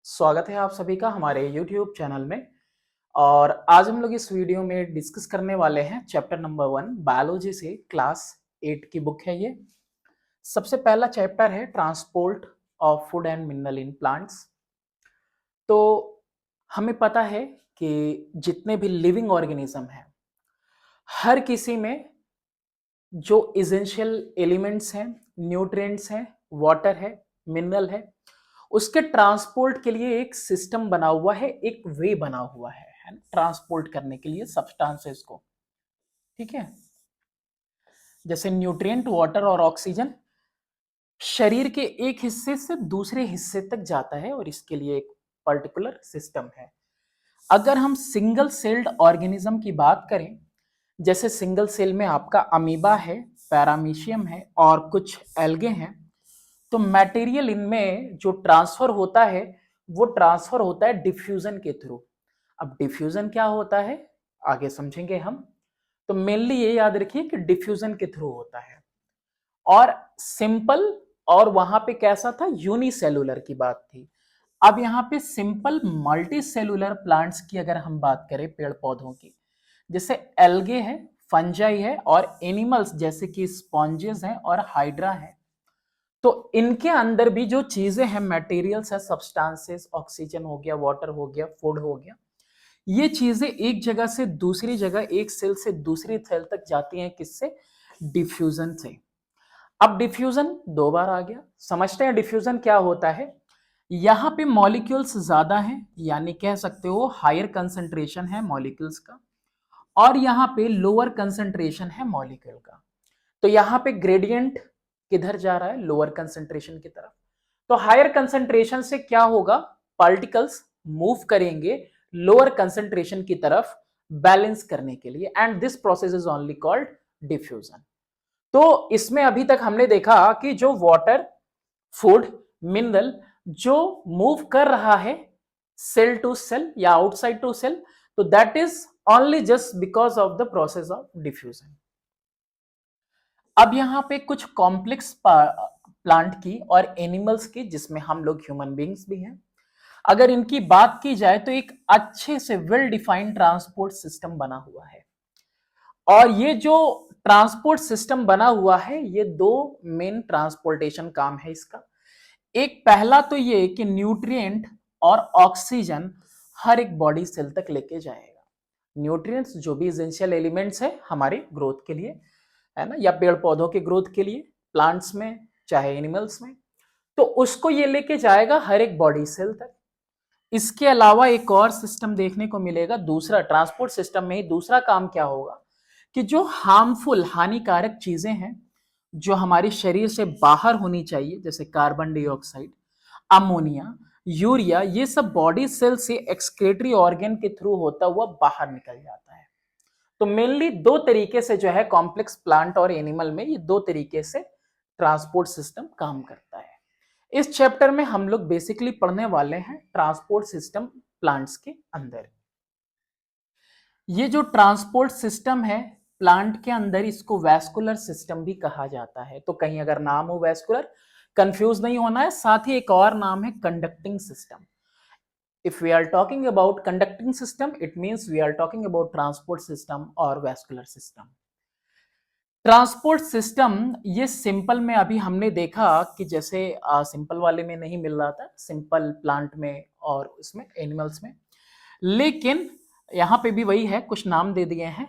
स्वागत है आप सभी का हमारे YouTube चैनल में। और आज हम लोग इस वीडियो में डिस्कस करने वाले हैं चैप्टर नंबर 1 बायोलॉजी से क्लास 8 की बुक है ये। सबसे पहला चैप्टर है transport of food and mineral in plants. तो हमें पता है कि जितने भी लिविंग ऑर्गेनिज्म हैं, हर किसी में जो इसेंशियल एलिमेंट्स हैं, न्यूट्रिएंट्स हैं, वाटर है, मिनरल है, उसके ट्रांसपोर्ट के लिए एक सिस्टम बना हुआ है, एक वे बना हुआ है ना, ट्रांसपोर्ट करने के लिए सब्सटेंसेस को। ठीक है, जैसे न्यूट्रिएंट, वाटर और ऑक्सीजन शरीर के एक हिस्से से दूसरे हिस्से तक जाता है और इसके लिए एक पर्टिकुलर सिस्टम है। अगर हम सिंगल सेल्ड ऑर्गेनिज्म की बात करें, जैसे सिंगल सेल में आपका अमीबा है, पैरामीशियम है और कुछ एल्गे हैं, तो मटेरियल इनमें जो ट्रांसफर होता है वो ट्रांसफर होता है डिफ्यूजन के थ्रू। अब डिफ्यूजन क्या होता है आगे समझेंगे हम। तो मेनली ये याद रखिए कि डिफ्यूजन के थ्रू होता है। और सिंपल, और वहां पे कैसा था, यूनिसेलुलर की बात थी। अब यहाँ पे सिंपल मल्टी सेलुलर प्लांट्स की अगर हम बात करें, पेड़ पौधों की, जैसे एल्गे है, फंजाई है और एनिमल्स जैसे कि स्पॉन्जेस हैं और हाइड्रा है, तो इनके अंदर भी जो चीजें हैं, मटेरियल्स है, सब्सटेंसेस, ऑक्सीजन हो गया, वाटर हो गया, फूड हो गया, ये चीजें एक जगह से दूसरी जगह, एक सेल से दूसरी सेल तक जाती हैं, किससे? डिफ्यूजन से। अब डिफ्यूजन दो बार आ गया, समझते हैं डिफ्यूजन क्या होता है। यहां पे मॉलिक्यूल्स ज्यादा हैं, यानी कह सकते हो हायर कंसंट्रेशन है मॉलिक्यूल्स का, और यहां पे लोअर कंसंट्रेशन है मॉलिक्यूल का। तो यहां पे ग्रेडियंट किधर जा रहा है? लोअर कंसंट्रेशन की तरफ। तो हायर कंसंट्रेशन से क्या होगा? पार्टिकल्स मूव करेंगे लोअर कंसंट्रेशन की तरफ बैलेंस करने के लिए, and this process is only called diffusion. तो इसमें अभी तक हमने देखा कि जो वाटर, फूड, मिनरल जो मूव कर रहा है सेल टू सेल या आउटसाइड टू सेल, तो that is only just because of the process of diffusion. अब यहां पे कुछ कॉम्प्लेक्स प्लांट की और एनिमल्स की, जिसमें हम लोग ह्यूमन बींग्स भी हैं, अगर इनकी बात की जाए तो एक अच्छे से वेल डिफाइंड ट्रांसपोर्ट सिस्टम बना हुआ है। और ये जो ट्रांसपोर्ट सिस्टम बना हुआ है, ये दो मेन ट्रांसपोर्टेशन काम है इसका। एक पहला तो ये कि न्यूट्रिएंट और ऑक्सीजन हर एक बॉडी सेल तक लेके जाएगा। न्यूट्रिएंट्स जो भी एसेंशियल एलिमेंट्स है हमारे ग्रोथ के लिए, है ना, या पेड़ पौधों के ग्रोथ के लिए, प्लांट्स में चाहे एनिमल्स में, तो उसको ये लेके जाएगा हर एक बॉडी सेल तक। इसके अलावा एक और सिस्टम देखने को मिलेगा, दूसरा ट्रांसपोर्ट सिस्टम में ही दूसरा काम क्या होगा कि जो हार्मफुल, हानिकारक चीजें हैं जो हमारे शरीर से बाहर होनी चाहिए, जैसे कार्बन डाइऑक्साइड, अमोनिया, यूरिया, ये सब बॉडी सेल से एक्सक्रीटरी ऑर्गन के थ्रू होता हुआ बाहर निकल जाता है। तो मेनली दो तरीके से जो है कॉम्प्लेक्स प्लांट और एनिमल में, ये दो तरीके से ट्रांसपोर्ट सिस्टम काम करता है। इस चैप्टर में हम लोग बेसिकली पढ़ने वाले हैं ट्रांसपोर्ट सिस्टम प्लांट्स के अंदर। ये जो ट्रांसपोर्ट सिस्टम है प्लांट के अंदर, इसको वैस्कुलर सिस्टम भी कहा जाता है। तो कहीं अगर नाम हो वैस्कुलर, कंफ्यूज नहीं होना है। साथ ही एक और नाम है conducting system. If we are talking about conducting system, it means we are talking about transport system और vascular system। ट्रांसपोर्ट सिस्टम ये सिंपल में अभी हमने देखा कि जैसे सिंपल वाले में नहीं मिल रहा था, सिंपल प्लांट में और इसमें एनिमल्स में, लेकिन यहाँ पे भी वही है, कुछ नाम दे दिए हैं,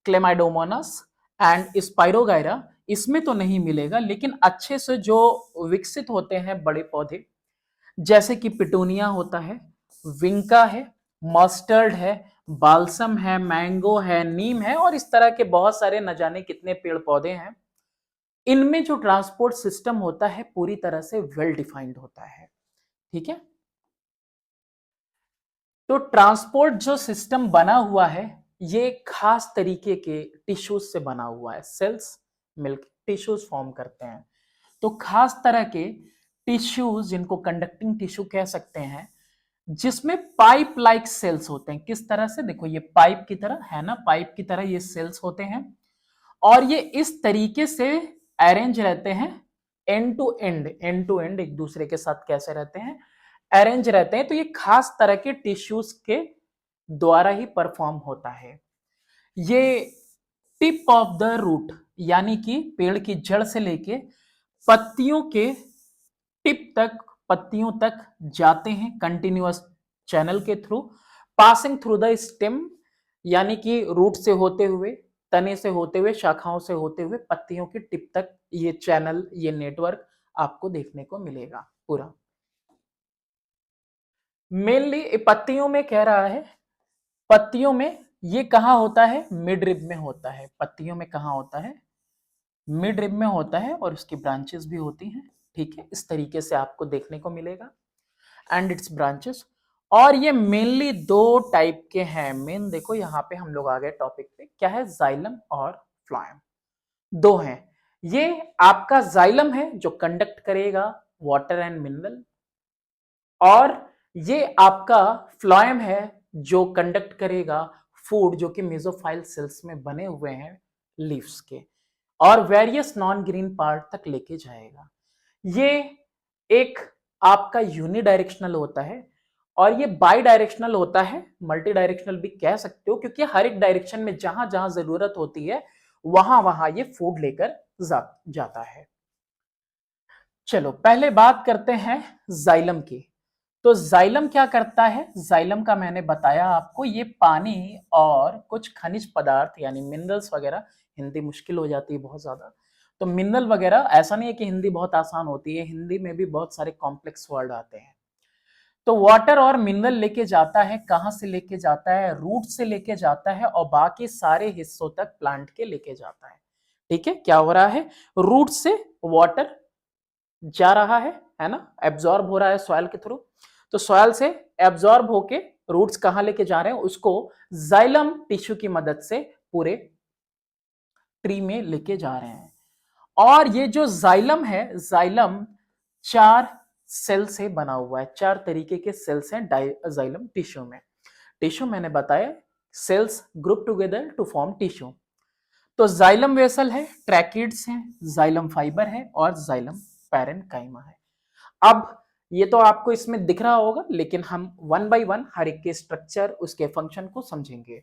क्लेमाइडोमोनास एंड स्पाइरोगायरा, इसमें तो नहीं मिलेगा। लेकिन अच्छे से जो विकसित होते हैं बड़े पौधे, जैसे कि पिटूनिया होता है, विंका है, मस्टर्ड है, बाल्सम है, मैंगो है, नीम है, और इस तरह के बहुत सारे न जाने कितने पेड़ पौधे हैं, इनमें जो ट्रांसपोर्ट सिस्टम होता है पूरी तरह से वेल डिफाइंड होता है। ठीक है, तो ट्रांसपोर्ट जो सिस्टम बना हुआ है ये खास तरीके के टिश्यूज से बना हुआ है। सेल्स मिलकर टिश्यूज फॉर्म करते हैं, तो खास तरह के टिश्यूज जिनको कंडक्टिंग टिश्यू कह सकते हैं, जिसमें पाइप लाइक सेल्स होते हैं। किस तरह से? देखो, ये पाइप की तरह है ना, पाइप की तरह ये सेल्स होते हैं, और ये इस तरीके से अरेंज रहते हैं, end to end, end to end एक दूसरे के साथ कैसे रहते हैं? अरेंज रहते हैं, तो ये खास तरह के टिश्यूज के द्वारा ही परफॉर्म होता है। ये टिप ऑफ द रूट यानी कि पेड़ की जड़ से लेके पत्तियों के टिप तक, पत्तियों तक जाते हैं कंटिन्यूअस चैनल के through, passing through the stem यानी कि रूट से होते हुए, तने से होते हुए, शाखाओं से होते हुए पत्तियों की टिप तक ये चैनल, ये नेटवर्क आपको देखने को मिलेगा पूरा। मेनली पत्तियों में कह रहा है, पत्तियों में ये कहां होता है, मिड रिब में होता है। पत्तियों में कहां होता है, मिड रिब में होता है, और उसकी ब्रांचेस भी होती हैं। ठीक है, इस तरीके से आपको देखने को मिलेगा एंड इट्स ब्रांचेस। और ये मेनली दो टाइप के हैं। मेन देखो यहां पे हम लोग आ गए टॉपिक पे, क्या है, जाइलम और फ्लोएम, दो हैं। ये आपका जाइलम है जो कंडक्ट करेगा वाटर एंड मिनरल, और ये आपका फ्लोएम है जो कंडक्ट करेगा फूड, जो कि मेसोफाइल सेल्स में बने हुए हैं लीव्स के, और वेरियस नॉन ग्रीन पार्ट तक लेके जाएगा। ये एक आपका यूनिडायरेक्शनल होता है, और ये बाई डायरेक्शनल होता है, मल्टी डायरेक्शनल भी कह सकते हो, क्योंकि हर एक डायरेक्शन में जहां जहां जरूरत होती है वहां वहां ये फूड लेकर जाता है। चलो पहले बात करते हैं जाइलम की। तो जाइलम क्या करता है, जाइलम का मैंने बताया आपको, ये पानी और कुछ खनिज पदार्थ यानी मिनरल्स वगैरह, हिंदी मुश्किल हो जाती है बहुत ज्यादा, तो मिनरल वगैरह, ऐसा नहीं है कि हिंदी बहुत आसान होती है, हिंदी में भी बहुत सारे कॉम्प्लेक्स वर्ड आते हैं। तो वाटर और मिनरल लेके जाता है, कहां से लेके जाता है, रूट से लेके जाता है, और बाकी सारे हिस्सों तक प्लांट के लेके जाता है। ठीक है, क्या हो रहा है, रूट से वाटर जा रहा है ना, एब्जॉर्ब हो रहा है सॉइल के थ्रू, तो सॉइल से एब्जॉर्ब होके रूट्स कहां लेके जा रहे हैं, उसको जाइलम टिश्यू की मदद से पूरे ट्री में लेके जा रहे हैं। और ये जो जाइलम है, जाइलम 4 सेल से बना हुआ है, 4 तरीके के सेल्स हैं जाइलम टिश्यू में। टिश्यू मैंने बताया, cells group together to form tissue. तो जाइलम वेसल है, ट्रैकिड्स हैं, जाइलम फाइबर है, और जाइलम पैरेन्काइमा है। अब ये तो आपको इसमें दिख रहा होगा, लेकिन हम वन बाय वन हर एक के स्ट्रक्चर, उसके फंक्शन को समझेंगे।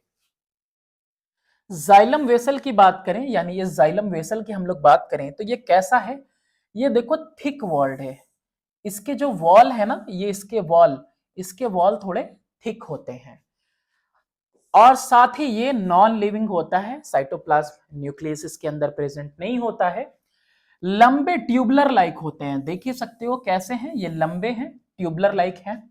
जाइलम वेसल की बात करें, यानी ये जाइलम वेसल की हम लोग बात करें, तो ये कैसा है, ये देखो थिक वॉल्ड है। इसके जो वॉल है ना, ये इसके वॉल थोड़े थिक होते हैं, और साथ ही ये नॉन लिविंग होता है, साइटोप्लाज्म न्यूक्लियस इसके अंदर प्रेजेंट नहीं होता है। लंबे ट्यूबुलर लाइक होते हैं, देख ही सकते हो कैसे हैं, ये लंबे हैं, ट्यूबुलर लाइक हैं,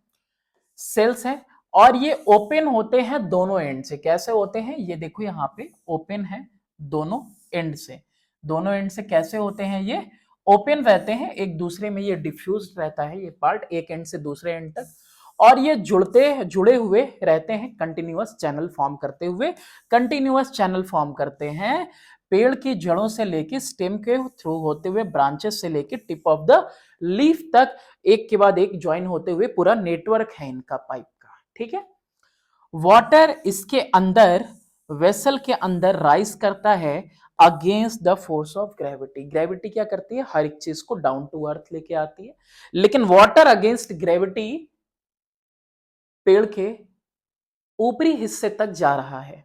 सेल्स हैं, और ये ओपन होते हैं दोनों एंड से। कैसे होते हैं, ये देखो यहाँ पे ओपन है दोनों एंड से। दोनों एंड से कैसे होते हैं, ये ओपन रहते हैं, एक दूसरे में ये डिफ्यूज रहता है ये पार्ट, एक एंड से दूसरे एंड तक, और ये जुड़े हुए रहते हैं, कंटिन्यूअस चैनल फॉर्म करते हुए। कंटिन्यूअस चैनल फॉर्म करते हैं पेड़ की जड़ों से लेके स्टेम के थ्रू होते हुए, ब्रांचेस से लेके टिप ऑफ द लीफ तक, एक के बाद एक ज्वाइन होते हुए पूरा नेटवर्क है इनका पाइप का। ठीक है, वाटर इसके अंदर, वेसल के अंदर राइज करता है against the force of gravity. Gravity क्या करती है, हर एक चीज को डाउन टू अर्थ लेके आती है, लेकिन वाटर अगेंस्ट ग्रेविटी पेड़ के ऊपरी हिस्से तक जा रहा है,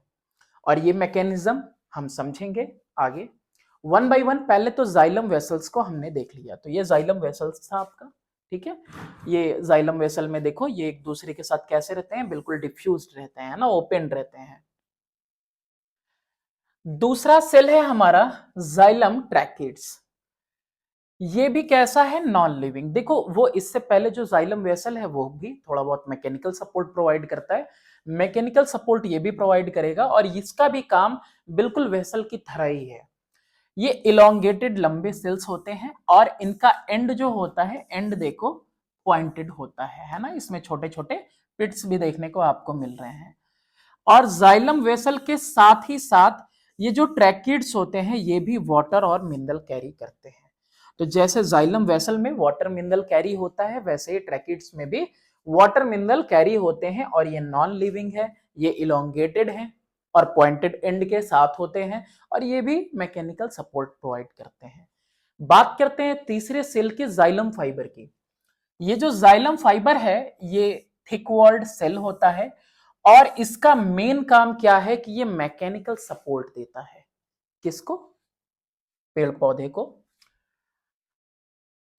और ये मैकेनिज्म हम समझेंगे आगे वन बाय वन। पहले तो जाइलम वेसल्स को हमने देख लिया, तो ये जाइलम वेसल्स था आपका। ठीक है, ये जाइलम वेसल में देखो, ये एक दूसरे के साथ कैसे रहते हैं, बिल्कुल डिफ्यूज्ड रहते हैं ना, ओपन रहते हैं। दूसरा सेल है हमारा जाइलम ट्रैकिड्स। ये भी कैसा है, नॉन लिविंग। देखो वो इससे पहले जो जाइलम वेसल है वो भी थोड़ा बहुत मैकेनिकल सपोर्ट प्रोवाइड करता है, मैकेनिकल सपोर्ट ये भी प्रोवाइड करेगा, और इसका भी काम बिल्कुल वेसल की तरह ही है। ये इलोंगेटेड लंबे सेल्स होते हैं, और इनका एंड जो होता है, एंड देखो पॉइंटेड होता है ना, इसमें छोटे छोटे पिट्स भी देखने को आपको मिल रहे हैं। और जाइलम वेसल के साथ ही साथ ये जो ट्रैकिड्स होते हैं, ये भी वाटर और मिनरल कैरी करते हैं। तो जैसे जाइलम वेसल में वाटर मिनरल कैरी होता है, वैसे ही ट्रैकिड्स में भी वाटर मिनरल कैरी होते हैं, और ये नॉन लिविंग है, ये इलोंगेटेड है, और पॉइंटेड एंड के साथ होते हैं, और ये भी मैकेनिकल सपोर्ट प्रोवाइड करते हैं। बात करते हैं तीसरे सेल के जाइलम फाइबर की। ये जो जाइलम फाइबर है ये थिक वॉल्ड सेल होता है और इसका मेन काम क्या है कि ये मैकेनिकल सपोर्ट देता है। किसको? पेड़ पौधे को।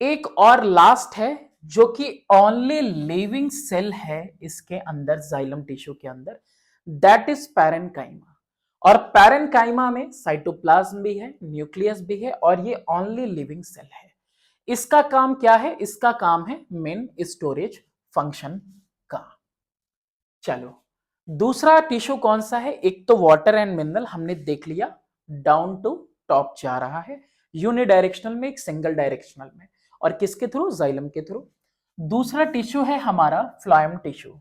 एक और लास्ट है जो कि ओनली लिविंग सेल है इसके अंदर, जाइलम टिश्यू के अंदर, दैट इज पैरेन्काइमा। और पैरेन्काइमा में साइटोप्लाज्म भी है, न्यूक्लियस भी है और ये ओनली लिविंग सेल है। इसका काम क्या है? इसका काम है मेन स्टोरेज फंक्शन का। चलो, दूसरा टिश्यू कौन सा है? एक तो वाटर एंड मिनरल हमने देख लिया, डाउन टू टॉप जा रहा है, यूनिडायरेक्शनल में, एक सिंगल डायरेक्शनल में, और किसके थ्रू? जाइलम के थ्रू। दूसरा टिश्यू है हमारा फ्लोएम टिश्यू।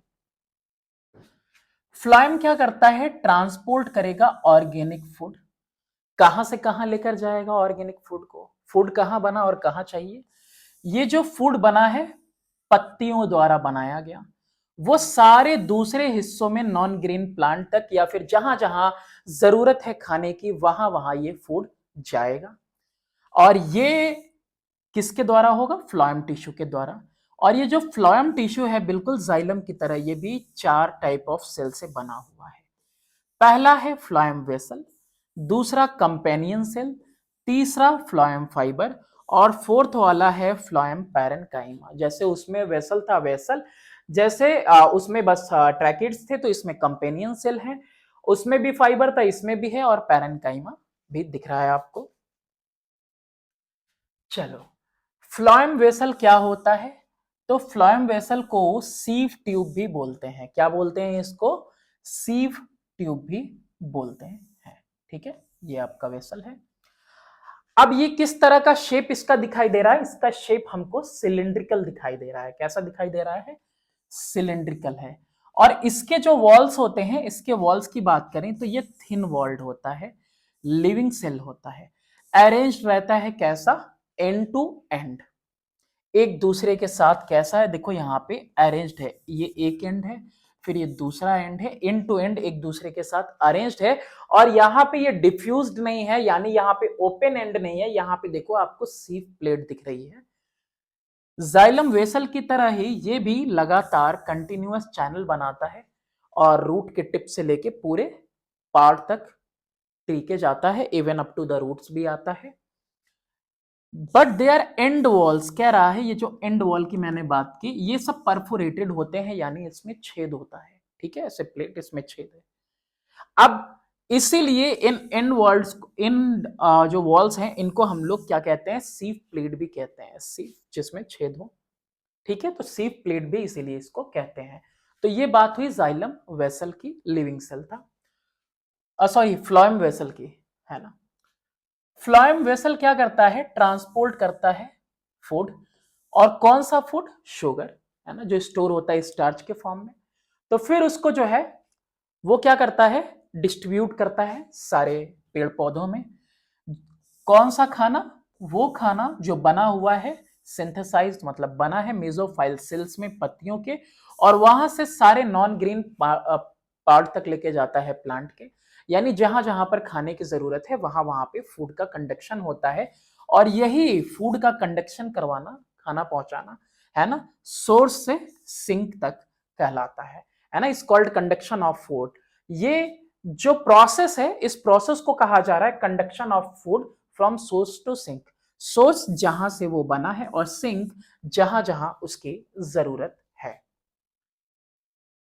फ्लोएम क्या करता है? ट्रांसपोर्ट करेगा ऑर्गेनिक फूड। कहां से कहां लेकर जाएगा ऑर्गेनिक फूड को? फूड कहां बना और कहां चाहिए? ये जो फूड बना है पत्तियों द्वारा बनाया गया, वो सारे दूसरे हिस्सों में नॉन ग्रीन प्लांट तक या फिर जहां जहां जरूरत है खाने की वहां वहां ये फूड जाएगा। और ये किसके द्वारा होगा? फ्लोएम टिश्यू के द्वारा। और ये जो फ्लोएम टिश्यू है बिल्कुल जाइलम की तरह ये भी 4 टाइप ऑफ सेल से बना हुआ है। पहला है फ्लोएम वेसल, दूसरा कंपेनियन सेल, तीसरा फ्लोएम फाइबर और फोर्थ वाला है फ्लोएम पैरेन्काइमा। जैसे उसमें वेसल था वेसल, जैसे उसमें बस ट्रैकिड्स थे तो इसमें कंपेनियन सेल है, उसमें भी फाइबर था इसमें भी है और पैरेन्काइमा भी दिख रहा है आपको। चलो, फ्लोएम वेसल क्या होता है? तो फ्लोएम वेसल को सीव ट्यूब भी बोलते हैं। क्या बोलते हैं इसको? सीव ट्यूब भी बोलते हैं। ठीक है, ये आपका वेसल है। अब ये किस तरह का शेप इसका दिखाई दे रहा है? इसका शेप हमको सिलिंड्रिकल दिखाई दे रहा है। कैसा दिखाई दे रहा है? सिलिंड्रिकल है। और इसके जो वॉल्स होते हैं, इसके वॉल्स की बात करें तो ये थिन वॉल्ड होता है, लिविंग सेल होता है, अरेंज रहता है कैसा? एंड टू एंड, एक दूसरे के साथ। कैसा है? देखो यहाँ पे अरेंज्ड है, ये एक एंड है, फिर ये दूसरा एंड है, एंड टू एंड एक दूसरे के साथ अरेंज्ड है। और यहाँ पे ये डिफ्यूज्ड नहीं है, यानी यहाँ पे ओपन एंड नहीं है। यहाँ पे देखो आपको सीव प्लेट दिख रही है। जाइलम वेसल की तरह ही ये भी लगातार कंटिन्यूअस चैनल बनाता है और रूट के टिप से लेके पूरे पार्ट तक ट्री के जाता है, even up to the roots भी आता है। But they are end walls, कह रहा है ये जो एंड वॉल की मैंने बात की ये सब परफोरेटेड होते हैं, यानी इसमें छेद होता है। ठीक है, ऐसे प्लेट इसमें छेद है। अब इसीलिए इन एंड वॉल्स, इन जो वॉल्स हैं इनको हम लोग क्या कहते हैं? सीव प्लेट भी कहते हैं, सीव जिसमें छेद हो। ठीक है, तो सीव प्लेट भी इसीलिए इसको कहते हैं। तो ये बात हुई जाइलम वेसल की, लिविंग सेल था, सॉरी फ्लोएम वेसल की, है ना। फ्लोएम वेसल क्या करता है? ट्रांसपोर्ट करता है फूड। और कौन सा फूड? शुगर, है ना, जो स्टोर होता है स्टार्च के फॉर्म में। तो फिर उसको जो है वो क्या करता है? डिस्ट्रीब्यूट करता है सारे पेड़ पौधों में। कौन सा खाना? वो खाना जो बना हुआ है सिंथेसाइज्ड, मतलब बना है मेसोफाइल सेल्स में, पत्तियों के, और वहां से सारे नॉन ग्रीन पार्ट तक लेके जाता है प्लांट के। यानी जहां जहां पर खाने की जरूरत है वहां वहां पे फूड का कंडक्शन होता है। और यही फूड का कंडक्शन करवाना, खाना पहुंचाना, है ना, सोर्स से सिंक तक कहलाता है ना, इस कॉल्ड कंडक्शन ऑफ फूड। ये जो प्रोसेस है, इस प्रोसेस को कहा जा रहा है conduction of food from source to sink. Source जहां से वो बना है और सिंक जहां जहां उसकी जरूरत है।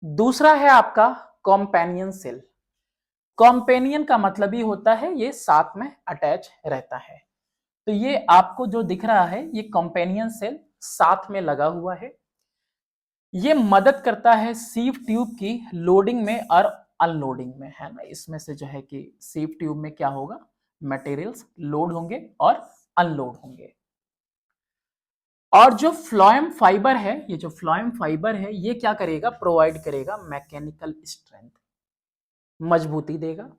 दूसरा है आपका कॉम्पेनियन सेल। कॉम्पेनियन का मतलब ही होता है ये साथ में अटैच रहता है। तो ये आपको जो दिख रहा है ये कॉम्पेनियन सेल साथ में लगा हुआ है। ये मदद करता है सीव ट्यूब की लोडिंग में और अनलोडिंग में, है ना। इसमें से जो है कि सीव ट्यूब में क्या होगा? मटेरियल्स लोड होंगे और अनलोड होंगे। और जो फ्लोएम फाइबर है, ये जो फ्लोएम फाइबर है ये क्या करेगा? प्रोवाइड करेगा मैकेनिकल स्ट्रेंथ, मजबूती देगा।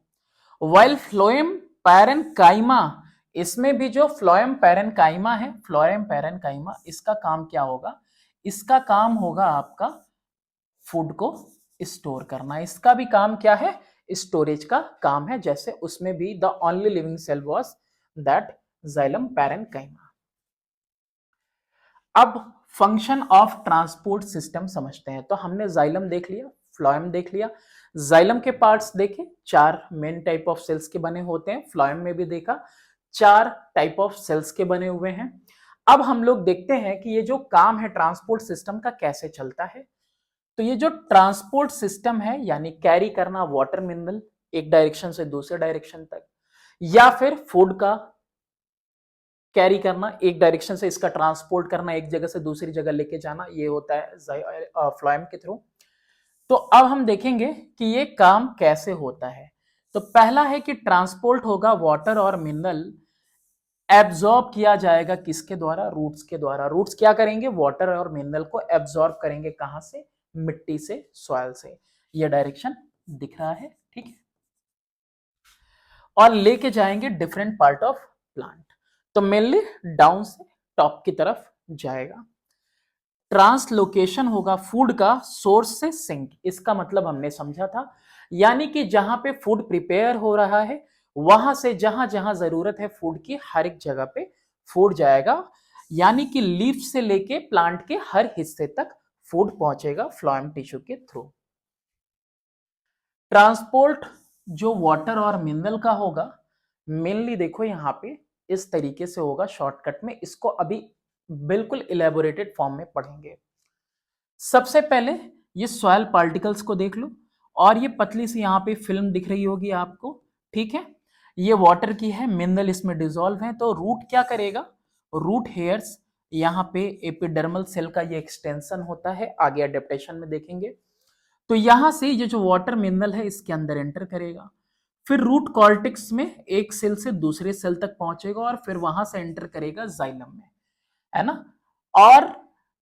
वाइल फ्लोएम पैरेन्काइमा, इसमें भी जो फ्लोएम पैरेन्काइमा है, फ्लोएम पैरेन्काइमा, इसका काम क्या होगा? इसका काम होगा आपका फूड को स्टोर करना। इसका भी काम क्या है? स्टोरेज का काम है। जैसे उसमें भी the only living cell was that xylem parenchyma. अब फंक्शन ऑफ ट्रांसपोर्ट सिस्टम समझते हैं। तो हमने जाइलम देख लिया, फ्लोएम देख लिया। जाइलम के पार्ट्स देखे, 4 मेन टाइप ऑफ सेल्स के बने होते हैं। फ्लोएम में भी देखा 4 टाइप ऑफ सेल्स के बने हुए हैं। अब हम लोग देखते हैं कि ये जो काम है ट्रांसपोर्ट सिस्टम का कैसे चलता है। तो ये जो ट्रांसपोर्ट सिस्टम है, यानी कैरी करना वाटर मिनरल एक डायरेक्शन से दूसरे डायरेक्शन तक, या फिर फूड का कैरी करना, एक डायरेक्शन से इसका ट्रांसपोर्ट करना, एक जगह से दूसरी जगह लेके जाना, ये होता है फ्लोएम के थ्रू। तो अब हम देखेंगे कि ये काम कैसे होता है। तो पहला है कि ट्रांसपोर्ट होगा वाटर और मिनरल, एब्जॉर्ब किया जाएगा किसके द्वारा, रूट्स के द्वारा। रूट्स क्या करेंगे, वाटर और मिनरल को एब्जॉर्ब करेंगे, कहां से, मिट्टी से, सॉइल से। ये डायरेक्शन दिख रहा है, ठीक है। और लेके जाएंगे डिफरेंट पार्ट ऑफ प्लांट। तो मेनली डाउन से टॉप की तरफ जाएगा। ट्रांसलोकेशन होगा फूड का सोर्स से सिंक, इसका मतलब हमने समझा था, यानी कि जहां पे फूड प्रिपेयर हो रहा है वहां से जहां जहां जरूरत है फूड की, हर एक जगह पे फूड जाएगा, यानी कि लीफ से लेके प्लांट के हर हिस्से तक फूड पहुंचेगा फ्लोएम टिश्यू के थ्रू। ट्रांसपोर्ट जो वाटर और मिनरल का होगा, मेनली देखो यहां पे इस तरीके से होगा शॉर्टकट में, इसको अभी बिल्कुल इलेबोरेटेड फॉर्म में पढ़ेंगे। सबसे पहले ये सॉइल पार्टिकल्स को देख लो, और ये पतली सी यहाँ पे फिल्म दिख रही होगी आपको, ठीक है। ये वाटर की है, मिनरल इसमें डिसॉल्व है। तो रूट क्या करेगा, रूट हेयर्स, यहाँ पे एपिडर्मल सेल का ये एक्सटेंशन होता है, आगे अडेप्टेशन में देखेंगे। तो यहां से ये जो वाटर मिनरल है इसके अंदर एंटर करेगा, फिर रूट कॉर्टेक्स में एक सेल से दूसरे सेल तक पहुंचेगा, और फिर वहां से एंटर करेगा जाइलम में, है ना। और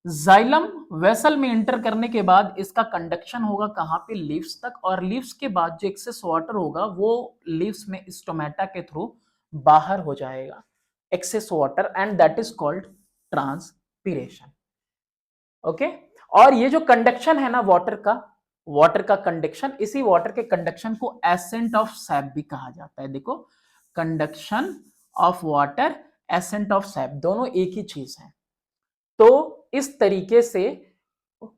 जाइलम वेसल में एंटर करने के बाद इसका कंडक्शन होगा कहां पे, लीव्स तक, और लीव्स के बाद जो एक्सेस वाटर होगा वो लीव्स में स्टोमेटा के थ्रू बाहर हो जाएगा, excess water, and that is called transpiration. Okay. और ये जो कंडक्शन है ना वाटर का कंडक्शन, इसी वाटर के कंडक्शन को एसेंट ऑफ सैप भी कहा जाता है। देखो, conduction of water, accent of SAP, दोनों एक ही चीज है। तो इस तरीके से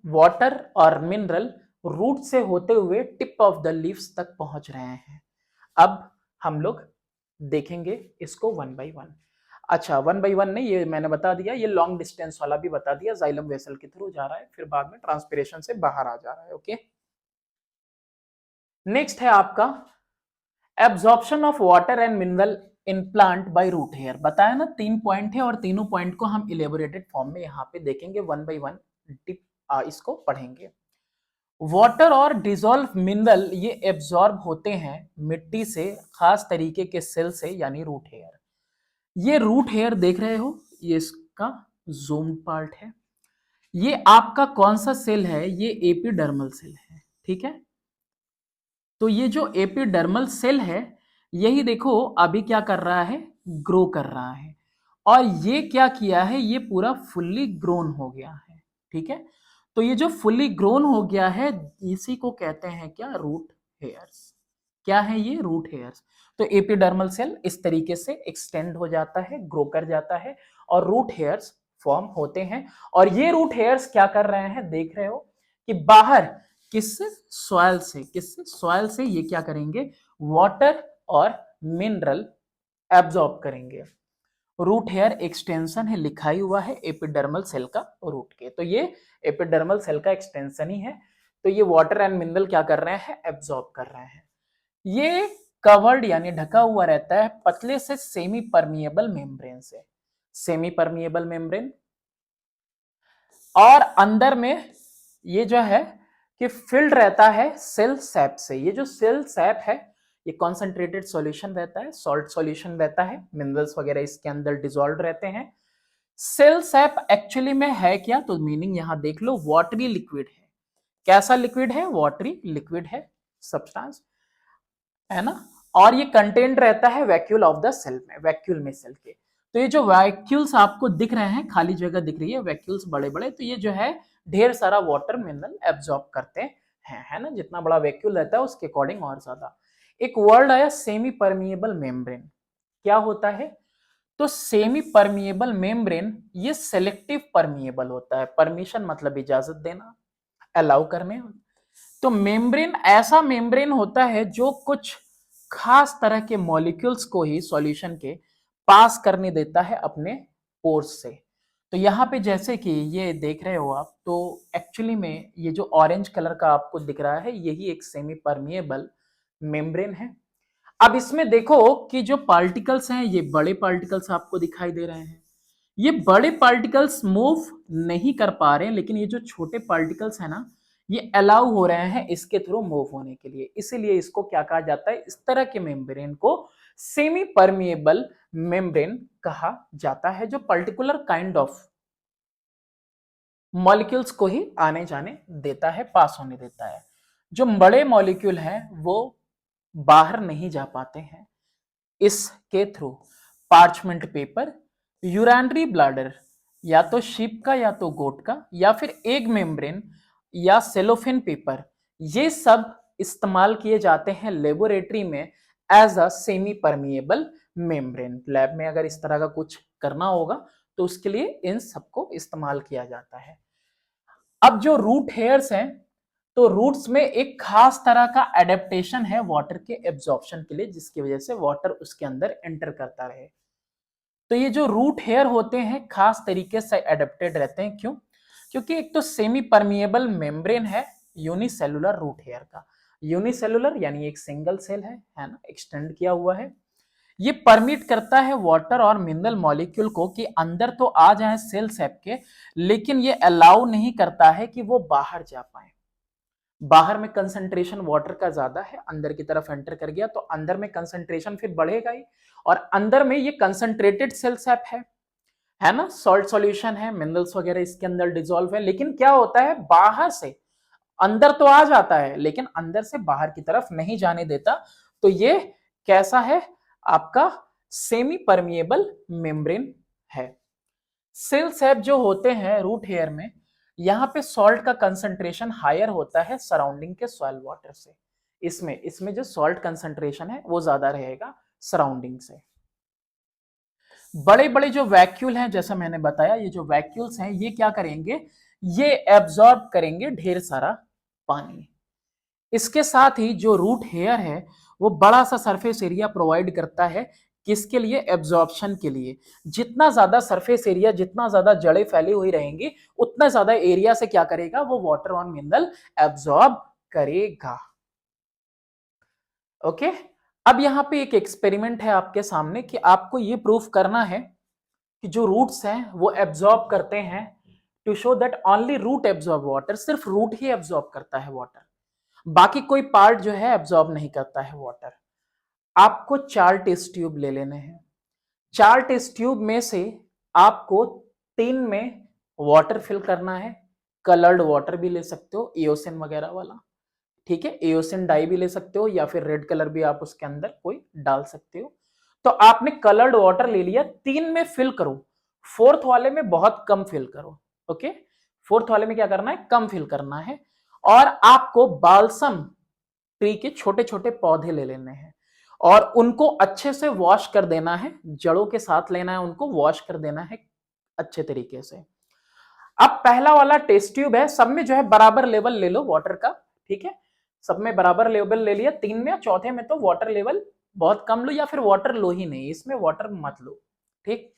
वाटर और मिनरल रूट से होते हुए टिप ऑफ द लीव्स तक पहुंच रहे हैं। अब हम लोग देखेंगे इसको वन बाय वन। अच्छा, वन बाय वन नहीं, ये मैंने बता दिया, ये लॉन्ग डिस्टेंस वाला भी बता दिया, जाइलम वेसल के थ्रू जा रहा है, फिर बाद में ट्रांसपिरेशन से बाहर आ जा रहा है। ओके। नेक्स्ट है आपका absorption of water and mineral in plant by root hair. बताया ना 3 पॉइंट है, और तीनों पॉइंट को हम इलेबोरेटेड फॉर्म में यहाँ पे देखेंगे, वन बाय वन इसको पढ़ेंगे। वाटर और डिजोल्व मिनरल ये एब्जॉर्ब होते हैं मिट्टी से, खास तरीके के सेल से, यानी रूट हेयर। ये रूट हेयर देख रहे हो, ये इसका जूम पार्ट है। ये आपका कौन सा सेल है, ये एपिडर्मल सेल है, ठीक है। तो ये जो एपिडर्मल सेल है, यही देखो अभी क्या कर रहा है, ग्रो कर रहा है, और ये क्या किया है, ये पूरा फुल्ली ग्रोन हो गया है, ठीक है। तो ये जो फुल्ली ग्रोन हो गया है, इसी को कहते हैं क्या, रूट हेयर्स। क्या है ये, रूट हेयर्स। तो एपिडर्मल सेल इस तरीके से एक्सटेंड हो जाता है, ग्रो कर जाता है, और रूट हेयर्स फॉर्म होते हैं। और ये रूट हेयर्स क्या कर रहे हैं, देख रहे हो कि बाहर किससे, सॉइल से, किससे, सॉइल से ये क्या करेंगे, वाटर और मिनरल एब्जॉर्ब करेंगे। रूट हेयर एक्सटेंशन है, लिखा ही हुआ है एपिडर्मल सेल का रूट के, तो ये एपिडर्मल सेल का एक्सटेंशन ही है। तो ये वाटर एंड मिनरल क्या कर रहे हैं, एब्जॉर्ब कर रहे हैं। ये कवर्ड यानी ढका हुआ रहता है पतले से सेमी परमिएबल मेम्ब्रेन से, सेमी परमिएबल मेम्ब्रेन। और अंदर में ये जो है कि फिल्ड रहता है सेल सैप से। ये जो सेल सैप है ये कॉन्सेंट्रेटेड सॉल्यूशन रहता है, सॉल्ट सॉल्यूशन रहता है, मिनरल्स वगैरह इसके अंदर डिसॉल्व रहते हैं। सेल सैप एक्चुअली में है क्या, तो मीनिंग यहां देख लो, वाटरी लिक्विड है। कैसा लिक्विड है, वाटरी लिक्विड है, सब्सटेंस, है ना। और ये कंटेंट रहता है वैक्यूल ऑफ द सेल में, वैक्यूल में सेल के। तो ये जो वैक्यूल्स आपको दिख रहे हैं, खाली जगह दिख रही है, वैक्यूल्स बड़े बड़े, तो ये जो है ढेर सारा वाटर मिनरल एब्जॉर्ब करते हैं, है ना। जितना बड़ा वैक्यूल रहता है उसके अकॉर्डिंग और ज्यादा। एक वर्ड आया सेमी परमिएबल मेम्ब्रेन, क्या होता है, तो सेमी परमिएबल मेम्ब्रेन ये सेलेक्टिव परमिएबल होता है। परमिशन मतलब इजाजत देना, अलाउ करने। तो मेम्ब्रेन ऐसा मेम्ब्रेन होता है जो कुछ खास तरह के मॉलिक्यूल्स को ही सॉल्यूशन के पास करने देता है अपने पोर्स से। तो यहाँ पे जैसे कि ये देख रहे हो आप, तो एक्चुअली में ये जो ऑरेंज कलर का आपको दिख रहा है यही एक सेमी परमिएबल मेम्ब्रेन है। अब इसमें देखो कि जो पार्टिकल्स हैं ये बड़े पार्टिकल्स आपको दिखाई दे रहे हैं। ये बड़े पार्टिकल्स मूव नहीं कर पा रहे हैं, लेकिन ये जो छोटे पार्टिकल्स हैं ना, ये अलाउ हो रहे हैं इसके थ्रू मूव होने के लिए। इसीलिए इसको क्या कहा जाता है, इस तरह के मेम्ब्रेन को सेमी परमिएबल मेम्ब्रेन कहा जाता है, जो पर्टिकुलर काइंड ऑफ मॉलिक्यूल्स को ही आने जाने देता है, पास होने देता है। जो बड़े मॉलिक्यूल हैं वो बाहर नहीं जा पाते हैं इसके through. Parchment paper, urinary bladder, या तो शीप का या तो गोट का, या फिर एग मेम्ब्रेन या सेलोफेन पेपर, ये सब इस्तेमाल किए जाते हैं लेबोरेटरी में as a semi permeable membrane. Lab में अगर इस तरह का कुछ करना होगा तो उसके लिए इन सबको इस्तेमाल किया जाता है। अब जो रूट हेयर्स हैं, तो रूट्स में एक खास तरह का एडेप्टेशन है वाटर के एब्जॉर्प्शन के लिए, जिसकी वजह से वाटर उसके अंदर एंटर करता रहे। तो ये जो रूट हेयर होते हैं खास तरीके से एडेप्टेड रहते हैं। क्यों? क्योंकि एक तो सेमी परमिएबल मेम्ब्रेन है यूनिसेलुलर रूट हेयर का। यूनिसेलुलर यानी एक सिंगल सेल है ना, एक्सटेंड किया हुआ है। ये परमिट करता है वाटर और मिनरल मॉलिक्यूल को कि अंदर तो आ जाए सेल सेप के, लेकिन ये अलाउ नहीं करता है कि वो बाहर जा पाए। बाहर में कंसंट्रेशन वाटर का ज्यादा है, अंदर की तरफ एंटर कर गया तो अंदर में कंसंट्रेशन फिर बढ़ेगा ही। और अंदर में ये कंसंट्रेटेड सेल सेप है ना, सॉल्ट सॉल्यूशन है, मिनरल्स वगैरह इसके अंदर डिसॉल्व है। लेकिन क्या होता है, बाहर से अंदर तो आ जाता है लेकिन अंदर से बाहर की तरफ नहीं जाने देता। तो ये कैसा है आपका, सेमी परमिएबल मेम्ब्रेन है। सेल सेप जो होते हैं रूट हेयर में, यहाँ पे सॉल्ट का कंसंट्रेशन हायर होता है सराउंडिंग के सॉइल वाटर से। इसमें जो सॉल्ट कंसंट्रेशन है वो ज्यादा रहेगा सराउंडिंग से। बड़े बड़े जो वैक्यूल हैं, जैसा मैंने बताया, ये जो वैक्यूल्स हैं ये क्या करेंगे, ये एब्जॉर्ब करेंगे ढेर सारा पानी। इसके साथ ही जो रूट हेयर है वो बड़ा सा सरफेस एरिया प्रोवाइड करता है, किसके लिए, एब्जॉर्प्शन के लिए। जितना ज्यादा सरफेस एरिया, जितना ज्यादा जड़ें फैली हुई रहेंगी, उतना ज्यादा एरिया से क्या करेगा, वो वाटर और मिनरल एब्जॉर्ब करेगा। ओके। अब यहाँ पे एक एक्सपेरिमेंट है आपके सामने कि आपको ये प्रूफ करना है कि जो रूट्स हैं वो एब्जॉर्ब करते हैं, to show that only root absorb water. सिर्फ रूट ही एब्जॉर्ब करता है वाटर, बाकी कोई पार्ट जो है एब्जॉर्ब नहीं करता है वाटर। आपको 4 टेस्ट ट्यूब ले लेने हैं। 4 टेस्ट ट्यूब में से आपको 3 में वाटर फिल करना है। कलर्ड वाटर भी ले सकते हो, एओसिन वगैरह वाला, ठीक है, एओसिन डाई भी ले सकते हो, या फिर रेड कलर भी आप उसके अंदर कोई डाल सकते हो। तो आपने कलर्ड वाटर ले लिया, 3 में फिल करो, फोर्थ वाले में बहुत कम फिल करो। ओके, फोर्थ वाले में क्या करना है, कम फिल करना है। और आपको बाल्सम ट्री के छोटे छोटे पौधे ले लेने हैं और उनको अच्छे से वॉश कर देना है, जड़ों के साथ लेना है, उनको वॉश कर देना है अच्छे तरीके से। अब पहला वाला टेस्ट ट्यूब है, सब में जो है बराबर लेवल ले लो वाटर का, ठीक है, सब में बराबर लेवल ले लिया। 3 में, चौथे में तो वाटर लेवल बहुत कम लो, या फिर वाटर लो ही नहीं, इसमें वाटर मत लो, ठीक।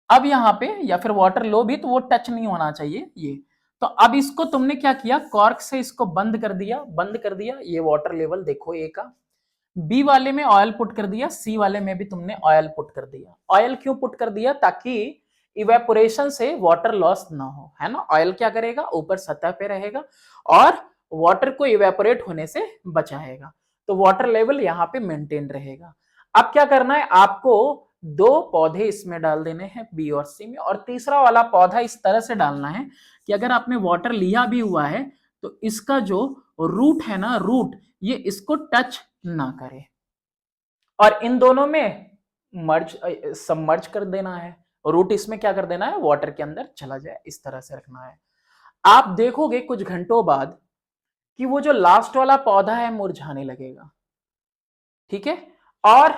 अब यहाँ पे, या फिर वाटर लो भी तो वो टच नहीं होना चाहिए ये। तो अब इसको तुमने क्या किया, कॉर्क से इसको बंद कर दिया, बंद कर दिया। ये वाटर लेवल देखो ए का, बी वाले में ऑयल पुट कर दिया, सी वाले में भी तुमने ऑयल पुट कर दिया। ऑयल क्यों पुट कर दिया, ताकि इवेपोरेशन से वाटर लॉस ना हो, है ना। ऑयल क्या करेगा, ऊपर सतह पे रहेगा और वाटर को इवेपोरेट होने से बचाएगा। तो वाटर लेवल यहाँ पे मेंटेन रहेगा। अब क्या करना है, आपको 2 पौधे इसमें डाल देने हैं, बी और सी में, और तीसरा वाला पौधा इस तरह से डालना है कि अगर आपने वाटर लिया भी हुआ है तो इसका जो रूट है ना, रूट ये इसको टच ना करे, और इन दोनों में मर्ज सबमर्ज कर देना है। रूट इसमें क्या कर देना है, वाटर के अंदर चला जाए, इस तरह से रखना है। आप देखोगे कुछ घंटों बाद कि वो जो लास्ट वाला पौधा है मुरझाने लगेगा, ठीक है। और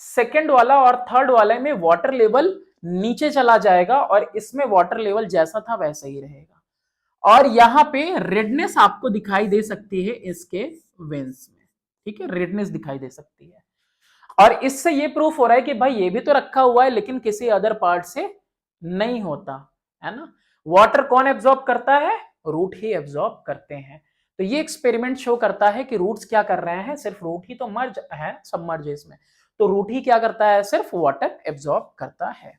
सेकंड वाला और थर्ड वाले में वाटर लेवल नीचे चला जाएगा और इसमें वाटर लेवल जैसा था वैसा ही रहेगा। और यहां पे रेडनेस आपको दिखाई दे सकती है इसके वेंस में, ठीक है, रेडनेस दिखाई दे सकती है। और इससे ये प्रूफ हो रहा है कि भाई ये भी तो रखा हुआ है लेकिन किसी अदर पार्ट से नहीं होता है ना। वाटर कौन एब्जॉर्ब करता है? रूट ही एब्जॉर्ब करते हैं। तो ये एक्सपेरिमेंट शो करता है कि रूट्स क्या कर रहे हैं, सिर्फ रूट ही तो मर्ज है, सबमर्ज इसमें, तो रूट ही क्या करता है, सिर्फ वाटर एब्जॉर्ब करता है।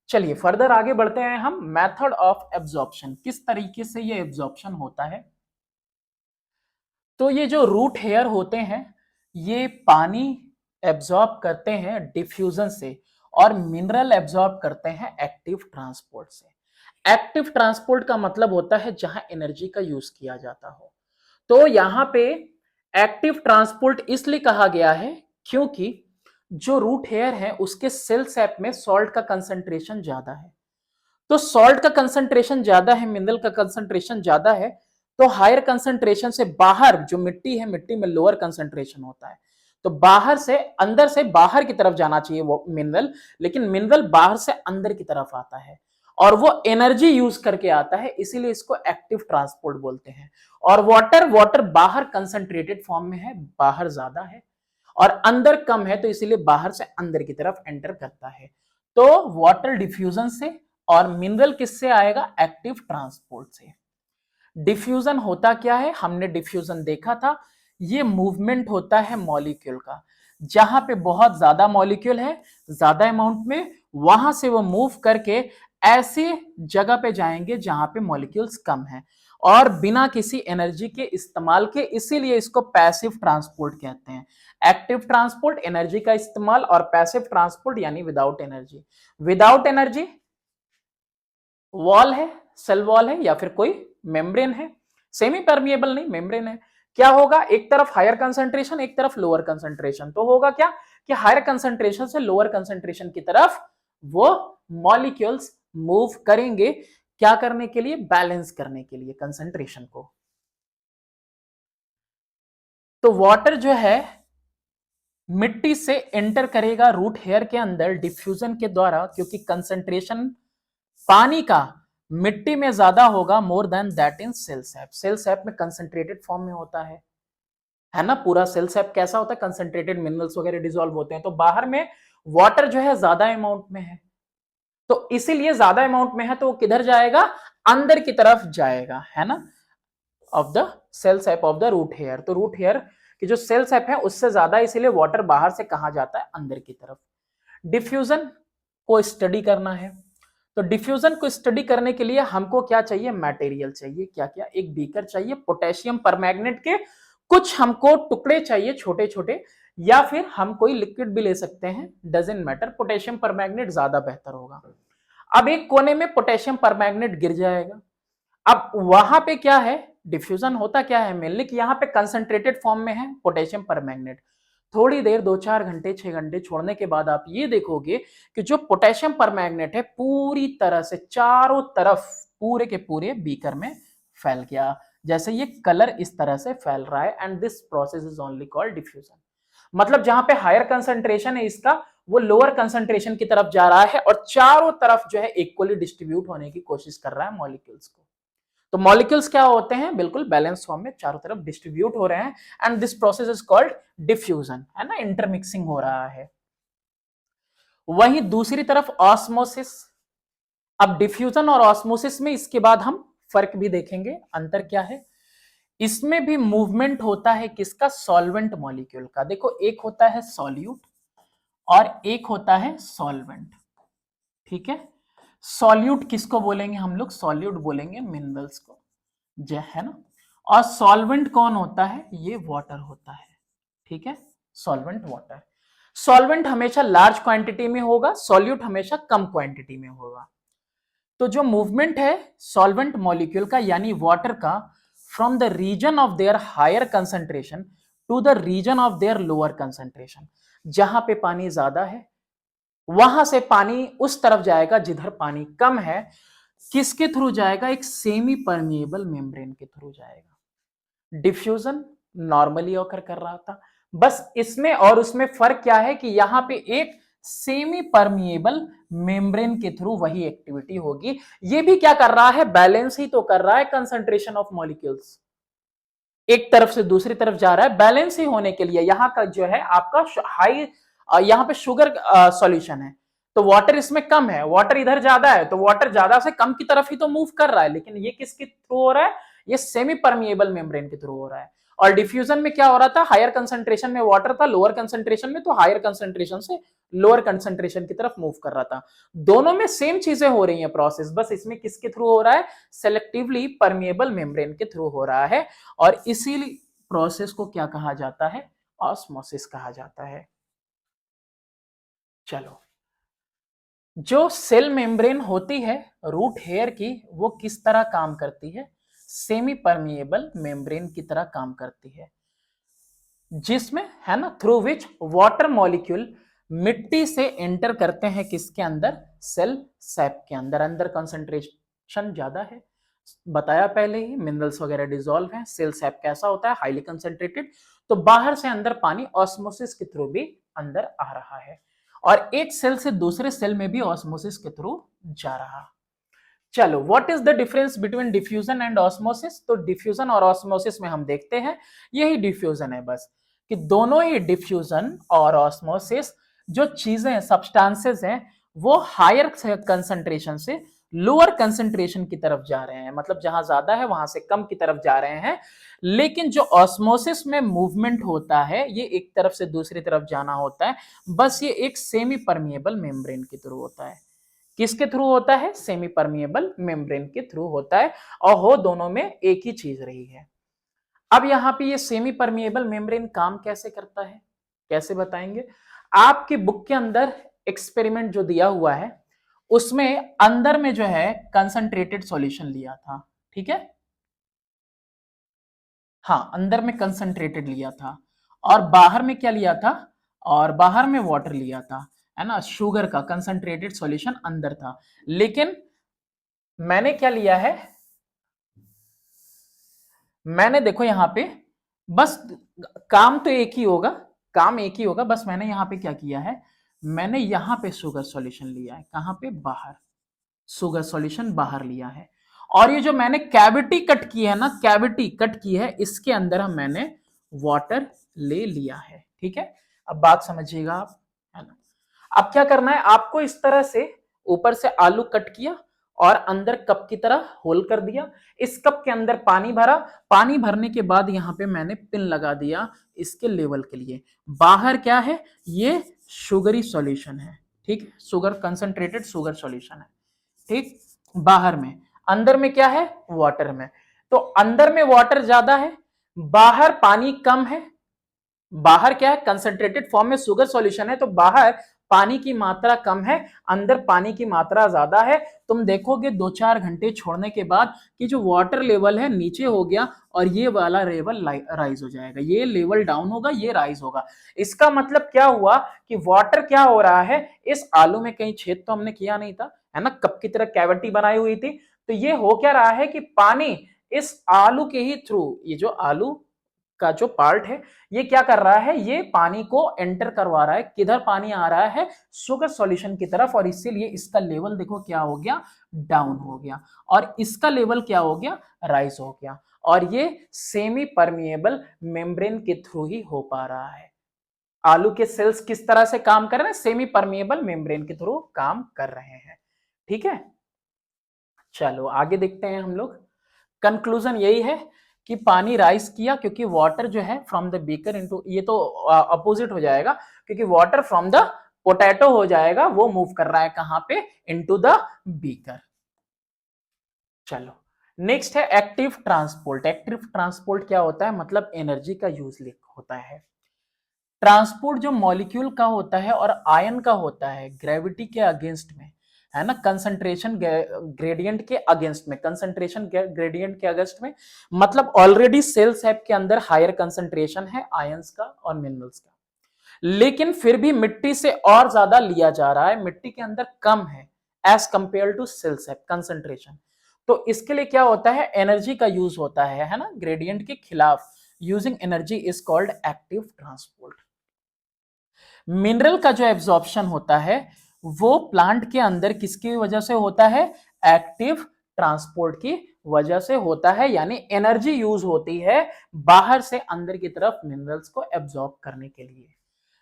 चलिए फर्दर आगे बढ़ते हैं हम। मेथड ऑफ एब्जॉर्प्शन, किस तरीके से ये एब्जॉर्प्शन होता है। तो ये जो रूट हेयर होते हैं ये पानी एब्जॉर्ब करते हैं डिफ्यूजन से और मिनरल एब्जॉर्ब करते हैं एक्टिव ट्रांसपोर्ट से। एक्टिव ट्रांसपोर्ट का मतलब होता है जहां एनर्जी का यूज किया जाता हो। तो यहां पे एक्टिव ट्रांसपोर्ट इसलिए कहा गया है क्योंकि जो रूट हेयर है उसके सेल सैप में सॉल्ट का कंसंट्रेशन ज्यादा है। तो सॉल्ट का कंसंट्रेशन ज्यादा है, मिनरल का कंसंट्रेशन ज्यादा है, तो हायर कंसंट्रेशन से बाहर जो मिट्टी है, मिट्टी में लोअर कंसंट्रेशन होता है, तो बाहर से अंदर से बाहर की तरफ जाना चाहिए वो मिनरल, लेकिन मिनरल बाहर से अंदर की तरफ आता है और वो एनर्जी यूज करके आता है, इसीलिए इसको एक्टिव ट्रांसपोर्ट बोलते हैं। और वाटर, वाटर बाहर कंसंट्रेटेड फॉर्म में है, बाहर ज्यादा है और अंदर कम है, तो इसीलिए बाहर से अंदर की तरफ एंटर करता है। तो वाटर डिफ्यूजन से और मिनरल किससे आएगा, एक्टिव ट्रांसपोर्ट से। डिफ्यूजन होता क्या है, हमने डिफ्यूजन देखा था, ये मूवमेंट होता है मॉलिक्यूल का, जहां पे बहुत ज्यादा मॉलिक्यूल है ज्यादा अमाउंट में, वहां से वो मूव करके ऐसी जगह पे जाएंगे जहां पे मॉलिक्यूल्स कम है और बिना किसी एनर्जी के इस्तेमाल के, इसीलिए इसको पैसिव ट्रांसपोर्ट कहते हैं। एक्टिव ट्रांसपोर्ट एनर्जी का इस्तेमाल और पैसिव ट्रांसपोर्ट यानी without energy. Without energy wall है, सेल वॉल है या फिर कोई मेम्ब्रेन है, सेमी परमिएबल नहीं मेम्ब्रेन है, क्या होगा, एक तरफ हायर कंसंट्रेशन एक तरफ लोअर कंसंट्रेशन, तो होगा क्या कि हायर कंसंट्रेशन से लोअर कंसंट्रेशन की तरफ वो मॉलिक्यूल्स मूव करेंगे, क्या करने के लिए, बैलेंस करने के लिए कंसंट्रेशन को। तो वाटर जो है मिट्टी से एंटर करेगा रूट हेयर के अंदर डिफ्यूजन के द्वारा, क्योंकि कंसंट्रेशन पानी का मिट्टी में ज्यादा होगा more than that in cell sap. Cell sap में कंसंट्रेटेड फॉर्म में होता है ना, पूरा सेल सैप कैसा होता है, कंसंट्रेटेड मिनरल्स वगैरह डिसॉल्व होते हैं, तो बाहर में वाटर जो है ज्यादा अमाउंट में है, तो इसीलिए ज्यादा अमाउंट में है तो वो किधर जाएगा, अंदर की तरफ जाएगा, है ना, of the cell sap of the root hair. तो रूट हेयर की जो सेल सैप है उससे ज्यादा, इसीलिए वाटर बाहर से कहां जाता है, अंदर की तरफ। डिफ्यूजन को स्टडी करना है, तो डिफ्यूजन को स्टडी करने के लिए हमको क्या चाहिए, मटेरियल चाहिए, क्या क्या, एक बीकर चाहिए, पोटेशियम परमैंगनेट के कुछ हमको टुकड़े चाहिए छोटे छोटे, या फिर हम कोई लिक्विड भी ले सकते हैं, डजंट मैटर, पोटेशियम परमैंगनेट ज्यादा बेहतर होगा। अब एक कोने में पोटेशियम परमैंगनेट गिर जाएगा, अब वहां पे क्या है, डिफ्यूजन होता क्या है मेनली कि यहाँ पे कंसंट्रेटेड फॉर्म में है पोटेशियम परमैंगनेट, थोड़ी देर 2-4 घंटे 6 घंटे छोड़ने के बाद आप ये देखोगे कि जो पोटेशियम परमैंगनेट है पूरी तरह से चारों तरफ पूरे के पूरे बीकर में फैल गया, जैसे ये कलर इस तरह से फैल रहा है, and this process is only called diffusion. मतलब जहां पे हायर कंसंट्रेशन है इसका, वो लोअर कंसंट्रेशन की तरफ जा रहा है और चारों तरफ जो है इक्वली डिस्ट्रीब्यूट होने की कोशिश कर रहा है मॉलिक्यूल्स को। तो मॉलिक्यूल्स क्या होते हैं, बिल्कुल बैलेंस फॉर्म में चारों तरफ डिस्ट्रीब्यूट हो रहे हैं, and this process is called diffusion, है ना, इंटरमिक्सिंग हो रहा है। वहीं दूसरी तरफ ऑस्मोसिस। अब डिफ्यूजन और ऑस्मोसिस में इसके बाद हम फर्क भी देखेंगे, अंतर क्या है। इसमें भी मूवमेंट होता है किसका, सॉल्वेंट मॉलिक्यूल का। देखो एक होता है सॉल्यूट और एक होता है सॉल्वेंट, ठीक है। सॉल्यूट किसको बोलेंगे हम लोग, सॉल्यूट बोलेंगे मिनरल्स को, है ना। और सॉल्वेंट कौन होता है, ये वाटर होता है, ठीक है, सॉल्वेंट वाटर। सॉल्वेंट हमेशा लार्ज क्वांटिटी में होगा, सॉल्यूट हमेशा कम क्वांटिटी में होगा। तो जो मूवमेंट है सॉल्वेंट मॉलिक्यूल का यानी वाटर का, from the region of their higher concentration to the region of their lower concentration, जहां पे पानी ज्यादा है वहां से पानी उस तरफ जाएगा जिधर पानी कम है, किसके थ्रू जाएगा, एक सेमी परमिएबल मेम्ब्रेन के थ्रू जाएगा। डिफ्यूजन नॉर्मली ऑकर कर रहा था, बस इसमें और उसमें फर्क क्या है कि यहां पे एक सेमी परमिएबल मेम्ब्रेन के थ्रू वही एक्टिविटी होगी। ये भी क्या कर रहा है, बैलेंस ही तो कर रहा है कंसंट्रेशन ऑफ मॉलिक्यूल्स, एक तरफ से दूसरी तरफ जा रहा है। बैलेंस ही होने के लिए यहां का जो है आपका हाई, यहां पे शुगर सॉल्यूशन है तो वाटर इसमें कम है, वाटर इधर ज्यादा है तो वाटर ज्यादा से कम की तरफ ही तो मूव कर रहा है, लेकिन ये किसके थ्रू हो रहा है, ये सेमी परमिएबल मेम्ब्रेन के थ्रू हो रहा है। और डिफ्यूजन में क्या हो रहा था, हायर कंसंट्रेशन में वाटर था, लोअर कंसंट्रेशन में तो हायर कंसंट्रेशन से लोअर कंसंट्रेशन की तरफ मूव कर रहा था। दोनों में सेम चीजें हो रही हैं प्रोसेस, बस इसमें किसके थ्रू हो रहा है, सेलेक्टिवली परमिएबल मेम्ब्रेन के थ्रू हो रहा है। और इसी प्रोसेस को क्या कहा जाता है, ऑस्मोसिस कहा जाता है। चलो, जो सेल मेम्ब्रेन होती है रूट हेयर की, वो किस तरह काम करती है, सेमी परमिएबल मेम्ब्रेन की तरह काम करती है, जिसमें है ना थ्रू विच वाटर मॉलिक्यूल मिट्टी से एंटर करते हैं किसके अंदर, सेल सैप के अंदर। अंदर कंसंट्रेशन ज्यादा है, बताया पहले ही, मिनरल्स वगैरह डिसॉल्व हैं। सेल सैप कैसा होता है, हाईली कंसंट्रेटेड। तो बाहर से अंदर पानी ऑस्मोसिस के थ्रू भी अंदर आ रहा है, और एक सेल से दूसरे सेल में भी ऑस्मोसिस के थ्रू जा रहा। चलो, what is the difference between diffusion and osmosis. तो डिफ्यूजन और ऑस्मोसिस में हम देखते हैं यही डिफ्यूजन है बस, कि दोनों ही डिफ्यूजन और ऑस्मोसिस जो चीजें सब्सटेंसेस हैं वो हायर कंसंट्रेशन से लोअर कंसंट्रेशन की तरफ जा रहे हैं, मतलब जहां ज्यादा है वहां से कम की तरफ जा रहे हैं। लेकिन जो ऑस्मोसिस में मूवमेंट होता है ये एक तरफ से दूसरी तरफ जाना होता है, बस ये एक सेमी परमिएबल मेम्ब्रेन के थ्रू होता है। किसके थ्रू होता है, सेमी परमिएबल मेम्ब्रेन के थ्रू होता है, और हो दोनों में एक ही चीज रही है। अब यहां पे ये सेमी परमिएबल मेम्ब्रेन काम कैसे करता है, कैसे बताएंगे। आपकी बुक के अंदर एक्सपेरिमेंट जो दिया हुआ है उसमें अंदर में जो है कंसंट्रेटेड सॉल्यूशन लिया था, ठीक है, हाँ अंदर में कंसंट्रेटेड लिया था, और बाहर में क्या लिया था, और बाहर में वाटर लिया था, है ना, शुगर का कंसंट्रेटेड सॉल्यूशन अंदर था। लेकिन मैंने क्या लिया है, मैंने देखो यहां पे बस काम तो एक ही होगा, काम एक ही होगा, बस मैंने यहां पे क्या किया है, मैंने यहां पे शुगर सॉल्यूशन लिया है, कहां पे, बाहर, शुगर सॉल्यूशन बाहर लिया है। और ये जो मैंने कैविटी कट की है ना, कैविटी कट की है, इसके अंदर हम मैंने वाटर ले लिया है, ठीक है। अब बात समझिएगा आप, है ना। अब क्या करना है आपको, इस तरह से ऊपर से आलू कट किया और अंदर कप की तरह होल कर दिया, इस कप के अंदर पानी भरा, पानी भरने के बाद यहां पे मैंने पिन लगा दिया इसके लेवल के लिए। बाहर क्या है, ये शुगरी सॉल्यूशन है, ठीक, शुगर कंसंट्रेटेड शुगर सॉल्यूशन है, ठीक, बाहर में। अंदर में क्या है, वाटर में। तो अंदर में वाटर ज्यादा है, बाहर पानी कम है। बाहर क्या है, कंसंट्रेटेड फॉर्म में शुगर सॉल्यूशन है, तो बाहर पानी की मात्रा कम है, अंदर पानी की मात्रा ज्यादा है। तुम देखोगे 2-4 घंटे छोड़ने के बाद कि जो वाटर लेवल है नीचे हो गया, और ये वाला लेवल राइज हो जाएगा, ये लेवल डाउन होगा, ये राइज होगा। इसका मतलब क्या हुआ कि वाटर क्या हो रहा है, इस आलू में कहीं छेद तो हमने किया नहीं था, है ना, कप की तरह कैविटी बनाई हुई थी। तो ये हो क्या रहा है कि पानी इस आलू के ही थ्रू, ये जो आलू का जो पार्ट है ये क्या कर रहा है, ये पानी को एंटर करवा रहा है, किधर पानी आ रहा है, शुगर सॉल्यूशन की तरफ, और इसीलिए इसका लेवल देखो क्या हो गया, डाउन हो गया, और इसका लेवल क्या हो गया, राइज हो गया। और ये सेमी परमिएबल मेम्ब्रेन के थ्रू ही हो पा रहा है। आलू के सेल्स किस तरह से काम कर रहे हैं, सेमी परमिएबल मेम्ब्रेन के थ्रू काम कर रहे हैं, ठीक है। चलो आगे देखते हैं हम लोग। कंक्लूजन यही है कि पानी राइज किया क्योंकि वाटर जो है फ्रॉम द बीकर इनटू, ये तो अपोजिट हो जाएगा, क्योंकि वाटर फ्रॉम द पोटैटो हो जाएगा, वो मूव कर रहा है कहां पे, इनटू द बीकर। चलो नेक्स्ट है एक्टिव ट्रांसपोर्ट। एक्टिव ट्रांसपोर्ट क्या होता है, मतलब एनर्जी का यूज होता है। ट्रांसपोर्ट जो मॉलिक्यूल का होता है और आयन का होता है ग्रेविटी के अगेंस्ट में, है ना, कंसंट्रेशन ग्रेडियंट के अगेंस्ट में, कंसंट्रेशन ग्रेडियंट के अगेंस्ट में, मतलब ऑलरेडी सेल सैप के अंदर हायर कंसंट्रेशन है आयंस का और मिनरल्स का, लेकिन फिर भी मिट्टी से और ज्यादा लिया जा रहा है, मिट्टी के अंदर कम है as compared to cell sap concentration. तो इसके लिए क्या होता है, एनर्जी का यूज होता है ना, ग्रेडियंट के खिलाफ, using energy is called active transport. Mineral का जो एब्जॉर्प्शन होता है वो प्लांट के अंदर किसकी वजह से होता है, एक्टिव ट्रांसपोर्ट की वजह से होता है, यानी एनर्जी यूज होती है बाहर से अंदर की तरफ मिनरल्स को एब्जॉर्ब करने के लिए।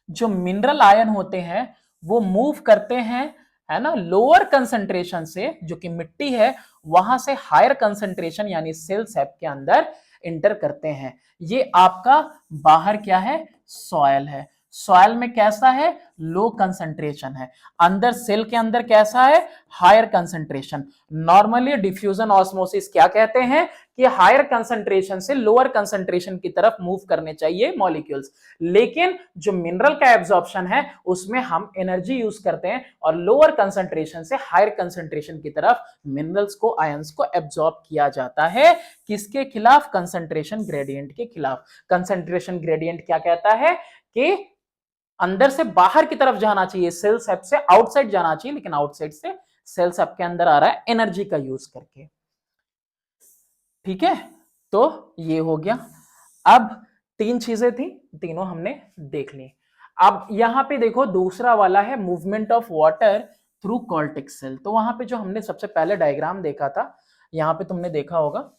जो मिनरल आयन होते हैं वो मूव करते हैं, है ना, लोअर कंसंट्रेशन से, जो कि मिट्टी है, वहां से हायर कंसंट्रेशन यानी सेल सेप के अंदर इंटर करते हैं। ये आपका बाहर क्या है, सॉयल है। सॉयल में कैसा है, लो कंसंट्रेशन है। अंदर सेल के अंदर कैसा है, higher concentration. Normally diffusion osmosis क्या कहते हैं कि हायर कंसंट्रेशन से लोअर कंसंट्रेशन की तरफ मूव करने चाहिए मॉलिक्यूल्स, लेकिन जो मिनरल का एब्जॉर्प्शन है उसमें हम एनर्जी यूज करते हैं और लोअर कंसंट्रेशन से हायर कंसंट्रेशन की तरफ मिनरल्स को, आयंस को एब्जॉर्ब किया जाता है। किसके खिलाफ, कंसंट्रेशन ग्रेडियंट के खिलाफ। कंसंट्रेशन ग्रेडियंट क्या कहता है कि अंदर से बाहर की तरफ जाना चाहिए, सेल सेप से आउटसाइड जाना चाहिए, लेकिन आउटसाइड से सेल सेप के अंदर आ रहा है एनर्जी का यूज करके। ठीक है, तो ये हो गया। अब तीन चीजें थी, तीनों हमने देख ली। अब यहां पे देखो दूसरा वाला है movement of water through cortical cell. तो वहां पे जो हमने सबसे पहले डायग्राम देखा था, यहां पे तुमने देखा होगा,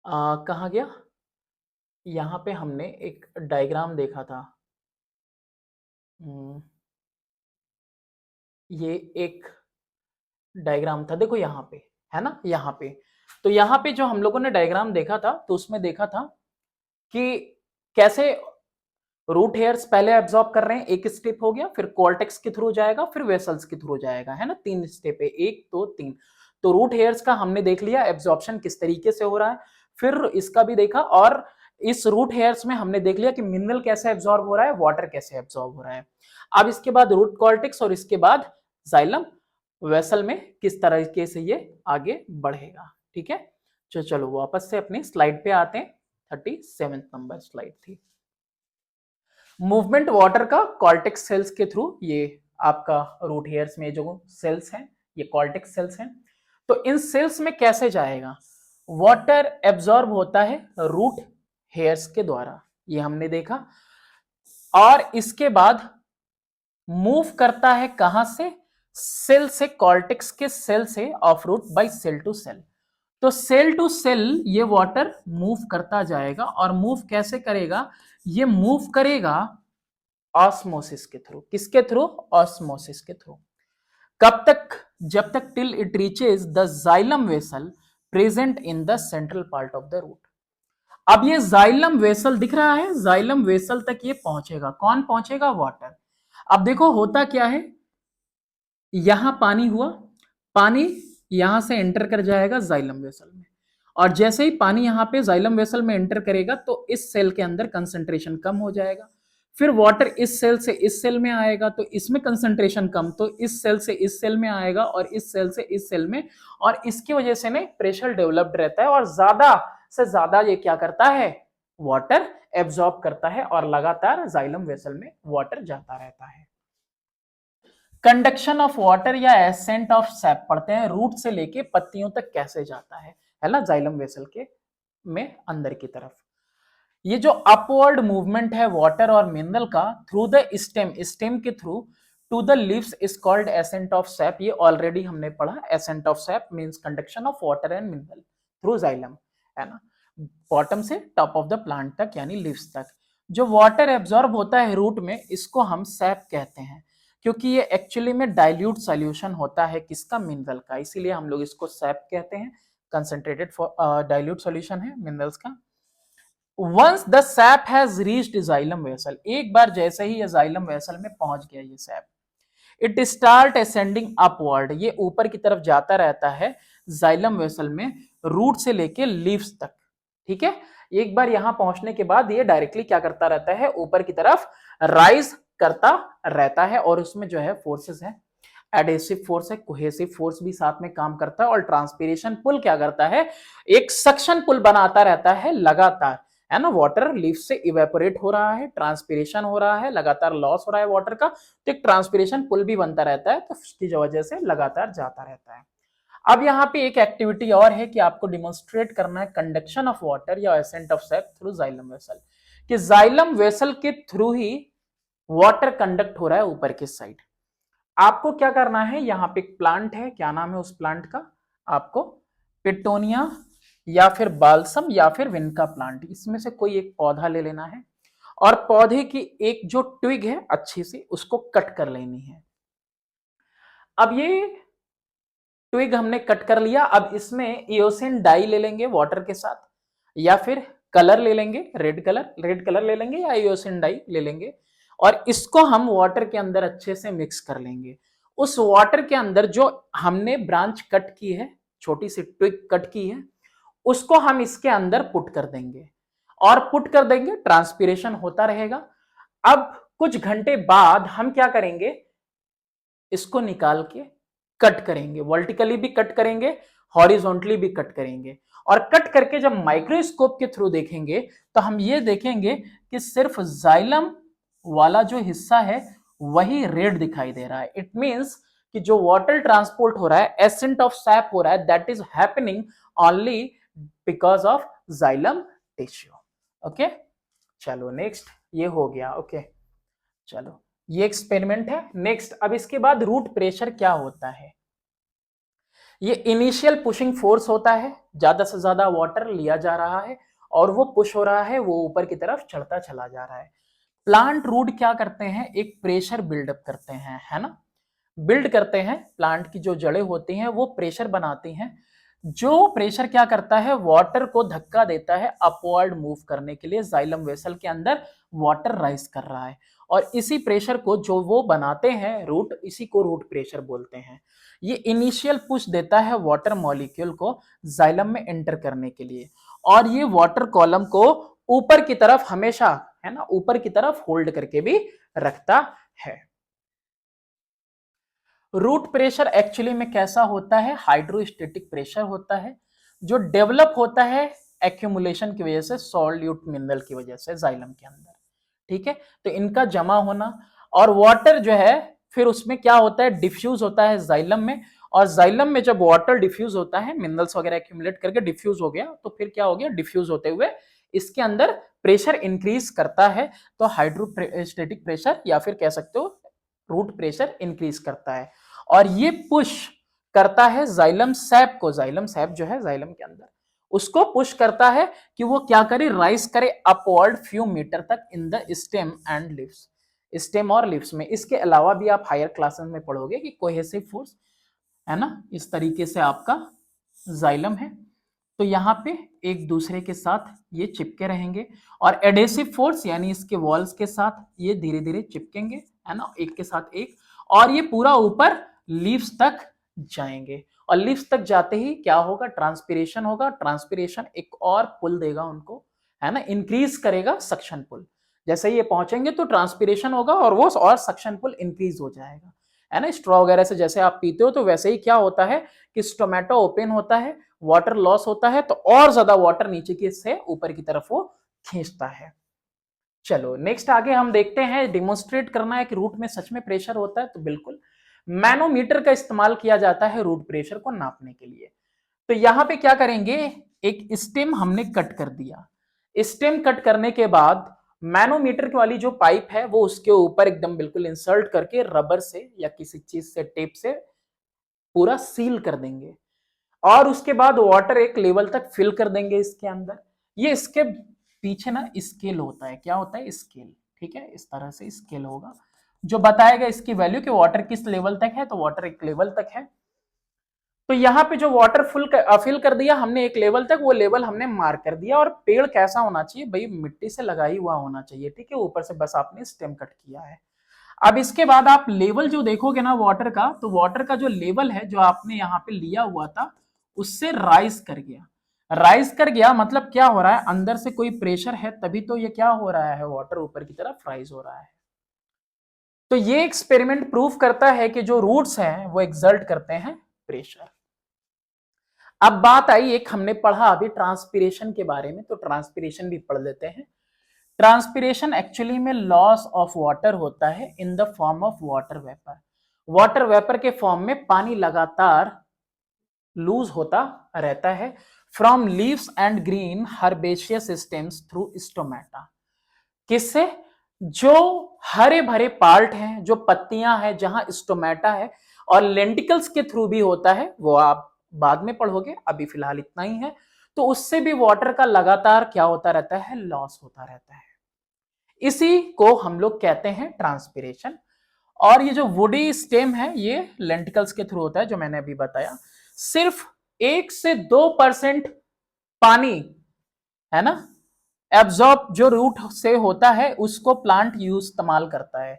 कहां गया, यहां पे हमने एक डायग्राम देखा था। हम्म, ये एक डायग्राम था, देखो यहाँ पे, है ना, यहाँ पे। तो यहाँ पे जो हम लोगों ने डायग्राम देखा था, तो उसमें देखा था कि कैसे रूट हेयर्स पहले एब्जॉर्ब कर रहे हैं, एक स्टेप हो गया, फिर कॉर्टेक्स के थ्रू जाएगा, फिर वेसल्स के थ्रू जाएगा, है ना, तीन स्टेप है, एक दो तीन। तो रूट हेयर्स का हमने देख लिया एब्जॉर्प्शन किस तरीके से हो रहा है, फिर इसका भी देखा, और इस रूट हेयर्स में हमने देख लिया कि मिनरल कैसे एब्जॉर्ब हो रहा है, वाटर कैसे एब्जॉर्ब हो रहा है। अब इसके बाद रूट कॉर्टेक्स और इसके बाद जाइलम वेसल में किस तरीके से ये आगे बढ़ेगा। ठीक है, तो चलो वापस से अपनी स्लाइड पे आते हैं। 37 नंबर स्लाइड थी। मूवमेंट वाटर का कॉर्टेक्स सेल्स के थ्रू, ये आपका रूट हेयर्स में जो सेल्स हैं ये कॉर्टेक्स सेल्स हैं। तो इन सेल्स में कैसे जाएगा, वाटर एब्जॉर्ब होता है रूट हेयर्स के द्वारा, ये हमने देखा, और इसके बाद मूव करता है कहां से, सेल से, कॉर्टेक्स के सेल से of root by cell to cell. तो सेल टू सेल ये वाटर मूव करता जाएगा, और मूव कैसे करेगा, ये मूव करेगा ऑस्मोसिस के थ्रू। किसके थ्रू, ऑस्मोसिस के थ्रू। कब तक, जब तक till it reaches the xylem vessel present in the central part of the root. अब ये जाइलम वेसल दिख रहा है, जाइलम वेसल तक ये पहुंचेगा, कौन पहुंचेगा, वाटर। अब देखो होता क्या है, यहां पानी हुआ, पानी यहां से एंटर कर जाएगा जाइलम वेसल में, और जैसे ही पानी यहां पे जाइलम वेसल में एंटर करेगा तो इस सेल के अंदर कंसंट्रेशन कम हो जाएगा, फिर वाटर इस सेल से इस सेल में आएगा तो इसमें कंसंट्रेशन कम, तो इस सेल से इस सेल में आएगा और इस सेल से इस सेल में, और इसकी वजह से ना प्रेशर डेवलप्ड रहता है, और ज्यादा से ज्यादा ये क्या करता है, वाटर एब्जॉर्ब करता है, और लगातार जाइलम वेसल में वाटर जाता रहता है। कंडक्शन ऑफ वाटर या एसेंट ऑफ सैप पढ़ते हैं, रूट से लेके पत्तियों तक कैसे जाता है ना, जाइलम वेसल के में अंदर की तरफ। ये जो अपवर्ड मूवमेंट है वाटर और मिनरल का थ्रू द स्टेम, स्टेम के through to the leaves is called ascent of sap. ये ऑलरेडी हमने पढ़ा, ascent of sap means conduction of water and mineral through xylem, है ना, बॉटम से टॉप ऑफ द प्लांट तक यानी लीव्स तक। जो वाटर एब्जॉर्ब होता है रूट में, इसको हम सैप कहते हैं, क्योंकि ये एक्चुअली में डाइल्यूट सॉल्यूशन होता है किसका, मिनरल का, इसीलिए हम लोग इसको सैप कहते हैं। कंसंट्रेटेड डाइल्यूट सॉल्यूशन है मिनरल्स का। Once the sap has reached xylem vessel, एक बार जैसे ही ये जाइलम वेसल में पहुंच गया ये SAP, it start ascending upward, ये ऊपर की तरफ जाता रहता है जाइलम वेसल में, रूट से लेके लीव्स तक। ठीक है, एक बार यहां पहुंचने के बाद ये डायरेक्टली क्या करता रहता है, ऊपर की तरफ राइज करता रहता है, और उसमें जो है फोर्सेस है, एडहेसिव फोर्स है, कोहेसिव फोर्स भी साथ में काम करता है, और ट्रांसपिरेशन पुल क्या करता है, एक सक्शन पुल बनाता रहता है लगातार, है ना, वाटर लीफ से इवेपोरेट हो रहा है, ट्रांसपिरेशन हो रहा है, लगातार लॉस हो रहा है वाटर का, तो एक ट्रांसपिरेशन पुल भी बनता रहता है, तो उसकी वजह से लगातार जाता रहता है। अब यहाँ पे एक एक्टिविटी और है कि आपको डिमोन्स्ट्रेट करना है कंडक्शन ऑफ वाटर या accent of SAP through xylem vessel, कि जाइलम वेसल के थ्रू ही वाटर कंडक्ट हो रहा है ऊपर की साइड। आपको क्या करना है, यहाँ पे एक प्लांट है, क्या नाम है उस प्लांट का, आपको पिटोनिया या फिर बाल्सम या फिर विनका प्लांट, इसमें से कोई एक पौधा ले लेना है और पौधे की एक जो ट्विग है अच्छी सी उसको कट कर लेनी है। अब ये ट्विग हमने कट कर लिया, अब इसमें इओसिन डाई ले लेंगे वाटर के साथ, या फिर कलर ले लेंगे, रेड कलर ले लेंगे या इओसिन डाई ले लेंगे, और इसको हम वाटर के अंदर अच्छे से मिक्स कर लेंगे। उस वाटर के अंदर जो हमने ब्रांच कट की है, छोटी सी ट्विग कट की है, उसको हम इसके अंदर पुट कर देंगे और पुट कर देंगे, ट्रांसपीरेशन होता रहेगा। अब कुछ घंटे बाद हम क्या करेंगे, इसको निकाल के कट करेंगे, वर्टिकली भी कट करेंगे, हॉरिजॉन्टली भी कट करेंगे, और कट करके जब माइक्रोस्कोप के थ्रू देखेंगे तो हम ये देखेंगे कि सिर्फ जाइलम वाला जो हिस्सा है वही रेड दिखाई दे रहा है। इट मींस कि जो वाटर ट्रांसपोर्ट हो रहा है, एसेंट ऑफ सैप हो रहा है, that is happening only because of xylem tissue. Okay, चलो नेक्स्ट, ये हो गया। ओके, चलो ये एक्सपेरिमेंट है। नेक्स्ट, अब इसके बाद रूट प्रेशर क्या होता है। ये इनिशियल पुशिंग फोर्स होता है, ज्यादा से ज्यादा वाटर लिया जा रहा है और वो पुश हो रहा है, वो ऊपर की तरफ चढ़ता चला जा रहा है। प्लांट रूट क्या करते हैं, एक प्रेशर बिल्डअप करते हैं, है ना, बिल्ड करते हैं। प्लांट की जो जड़ें होती हैं वो प्रेशर बनाती हैं, जो प्रेशर क्या करता है, वाटर को धक्का देता है अपवर्ड मूव करने के लिए। जाइलम वेसल के अंदर वाटर राइज कर रहा है और इसी प्रेशर को जो वो बनाते हैं रूट, इसी को रूट प्रेशर बोलते हैं। ये इनिशियल पुश देता है वाटर मॉलिक्यूल को जाइलम में एंटर करने के लिए, और ये वाटर कॉलम को ऊपर की तरफ हमेशा, है ना, ऊपर की तरफ होल्ड करके भी रखता है। रूट प्रेशर एक्चुअली में कैसा होता है, हाइड्रोस्टेटिक प्रेशर होता है, जो डेवलप होता है एक्यूमुलेशन की वजह से, सॉल्यूट मिनरल की वजह से जाइलम के अंदर। ठीक है, तो इनका जमा होना, और वाटर जो है फिर उसमें क्या होता है, डिफ्यूज होता है जाइलम में, और जाइलम में जब वाटर डिफ्यूज होता है, मिनरल्स वगैरह एक्यूमुलेट करके डिफ्यूज हो गया, तो फिर क्या हो गया, डिफ्यूज होते हुए इसके अंदर प्रेशर इंक्रीज करता है, तो हाइड्रोस्टेटिक प्रेशर या फिर कह सकते हो रूट प्रेशर इंक्रीज करता है। और ये पुश करता है जाइलम सैप को, जाइलम सैप जो है जाइलम के अंदर, उसको पुश करता है कि वो क्या करे, राइज करे अपवर्ड फ्यू मीटर तक in the stem and leaves, stem और लीव्स में। इसके अलावा भी आप हायर क्लासेस में पढ़ोगे कि कोहेसिव फोर्स, है ना, इस तरीके से आपका जाइलम है, तो यहाँ पे एक दूसरे के साथ ये चिपके रहेंगे, और एडेसिव फोर्स यानी इसके वॉल्स के साथ ये धीरे धीरे चिपकेंगे, है ना, एक के साथ एक, और ये पूरा ऊपर लीव्स तक जाएंगे, और लीव्स तक जाते ही क्या होगा, ट्रांसपीरेशन होगा। ट्रांसपीरेशन एक और पुल देगा उनको, है ना, इंक्रीज करेगा सक्शन पुल। जैसे ही ये पहुंचेंगे तो ट्रांसपीरेशन होगा और वो और सक्शन पुल इंक्रीज हो जाएगा, है ना। स्ट्रॉ वगैरह से जैसे आप पीते हो तो वैसे ही क्या होता है कि स्टोमेटो ओपन होता है, वाटर लॉस होता है, तो और ज्यादा वाटर नीचे की से ऊपर की तरफ वो खींचता है। चलो नेक्स्ट आगे हम देखते हैं, डिमोन्स्ट्रेट करना है कि रूट में सच में प्रेशर होता है, तो बिल्कुल मैनोमीटर का इस्तेमाल किया जाता है रूट प्रेशर को नापने के लिए। तो यहां पे क्या करेंगे, एक स्टेम हमने कट कर दिया, स्टेम कट करने के बाद मैनोमीटर वाली जो पाइप है वो उसके ऊपर एकदम बिल्कुल इंसर्ट करके रबर से या किसी चीज से, टेप से पूरा सील कर देंगे, और उसके बाद वाटर एक लेवल तक फिल कर देंगे इसके अंदर। ये इसके पीछे ना स्केल होता है, क्या होता है, स्केल, ठीक है, इस तरह से स्केल होगा जो बताएगा इसकी वैल्यू कि वाटर किस लेवल तक है, तो वाटर एक लेवल तक है। तो यहाँ पे जो वाटर फिल कर दिया हमने एक लेवल तक, वो लेवल हमने मार्क कर दिया। और पेड़ कैसा होना चाहिए भाई, मिट्टी से लगा ही हुआ होना चाहिए, ठीक है, ऊपर से बस आपने स्टेम कट किया है। अब इसके बाद आप लेवल जो देखोगे ना वाटर का, तो वाटर का जो लेवल है जो आपने यहाँ पे लिया हुआ था उससे राइज कर गया। राइज कर गया मतलब क्या हो रहा है, अंदर से कोई प्रेशर है तभी तो ये क्या हो रहा है, वाटर ऊपर की तरफ राइज हो रहा है। तो ये एक्सपेरिमेंट प्रूव करता है कि जो रूट्स हैं वो एक्सर्ट करते हैं प्रेशर। अब बात आई, एक हमने पढ़ा अभी ट्रांसपीरेशन के बारे में, तो ट्रांसपीरेशन भी पढ़ लेते हैं। ट्रांसपीरेशन एक्चुअली में लॉस ऑफ वाटर होता है इन the form of water vapour. Water vapour के फॉर्म में पानी लगातार लूज होता रहता है from leaves and green herbaceous stems through stomata. किससे? जो हरे भरे पार्ट हैं, जो पत्तियां हैं, जहां स्टोमेटा है और लेंटिकल्स के थ्रू भी होता है, वो आप बाद में पढ़ोगे, अभी फिलहाल इतना ही है। तो उससे भी वाटर का लगातार क्या होता रहता है? लॉस होता रहता है। इसी को हम लोग कहते हैं ट्रांसपिरेशन। और ये जो वुडी स्टेम है ये लेंटिकल्स के थ्रू होता है, जो मैंने अभी बताया। सिर्फ 1 से 2% पानी, है ना, एब्जॉर्ब जो रूट से होता है उसको प्लांट यूज इस्तेमाल करता है।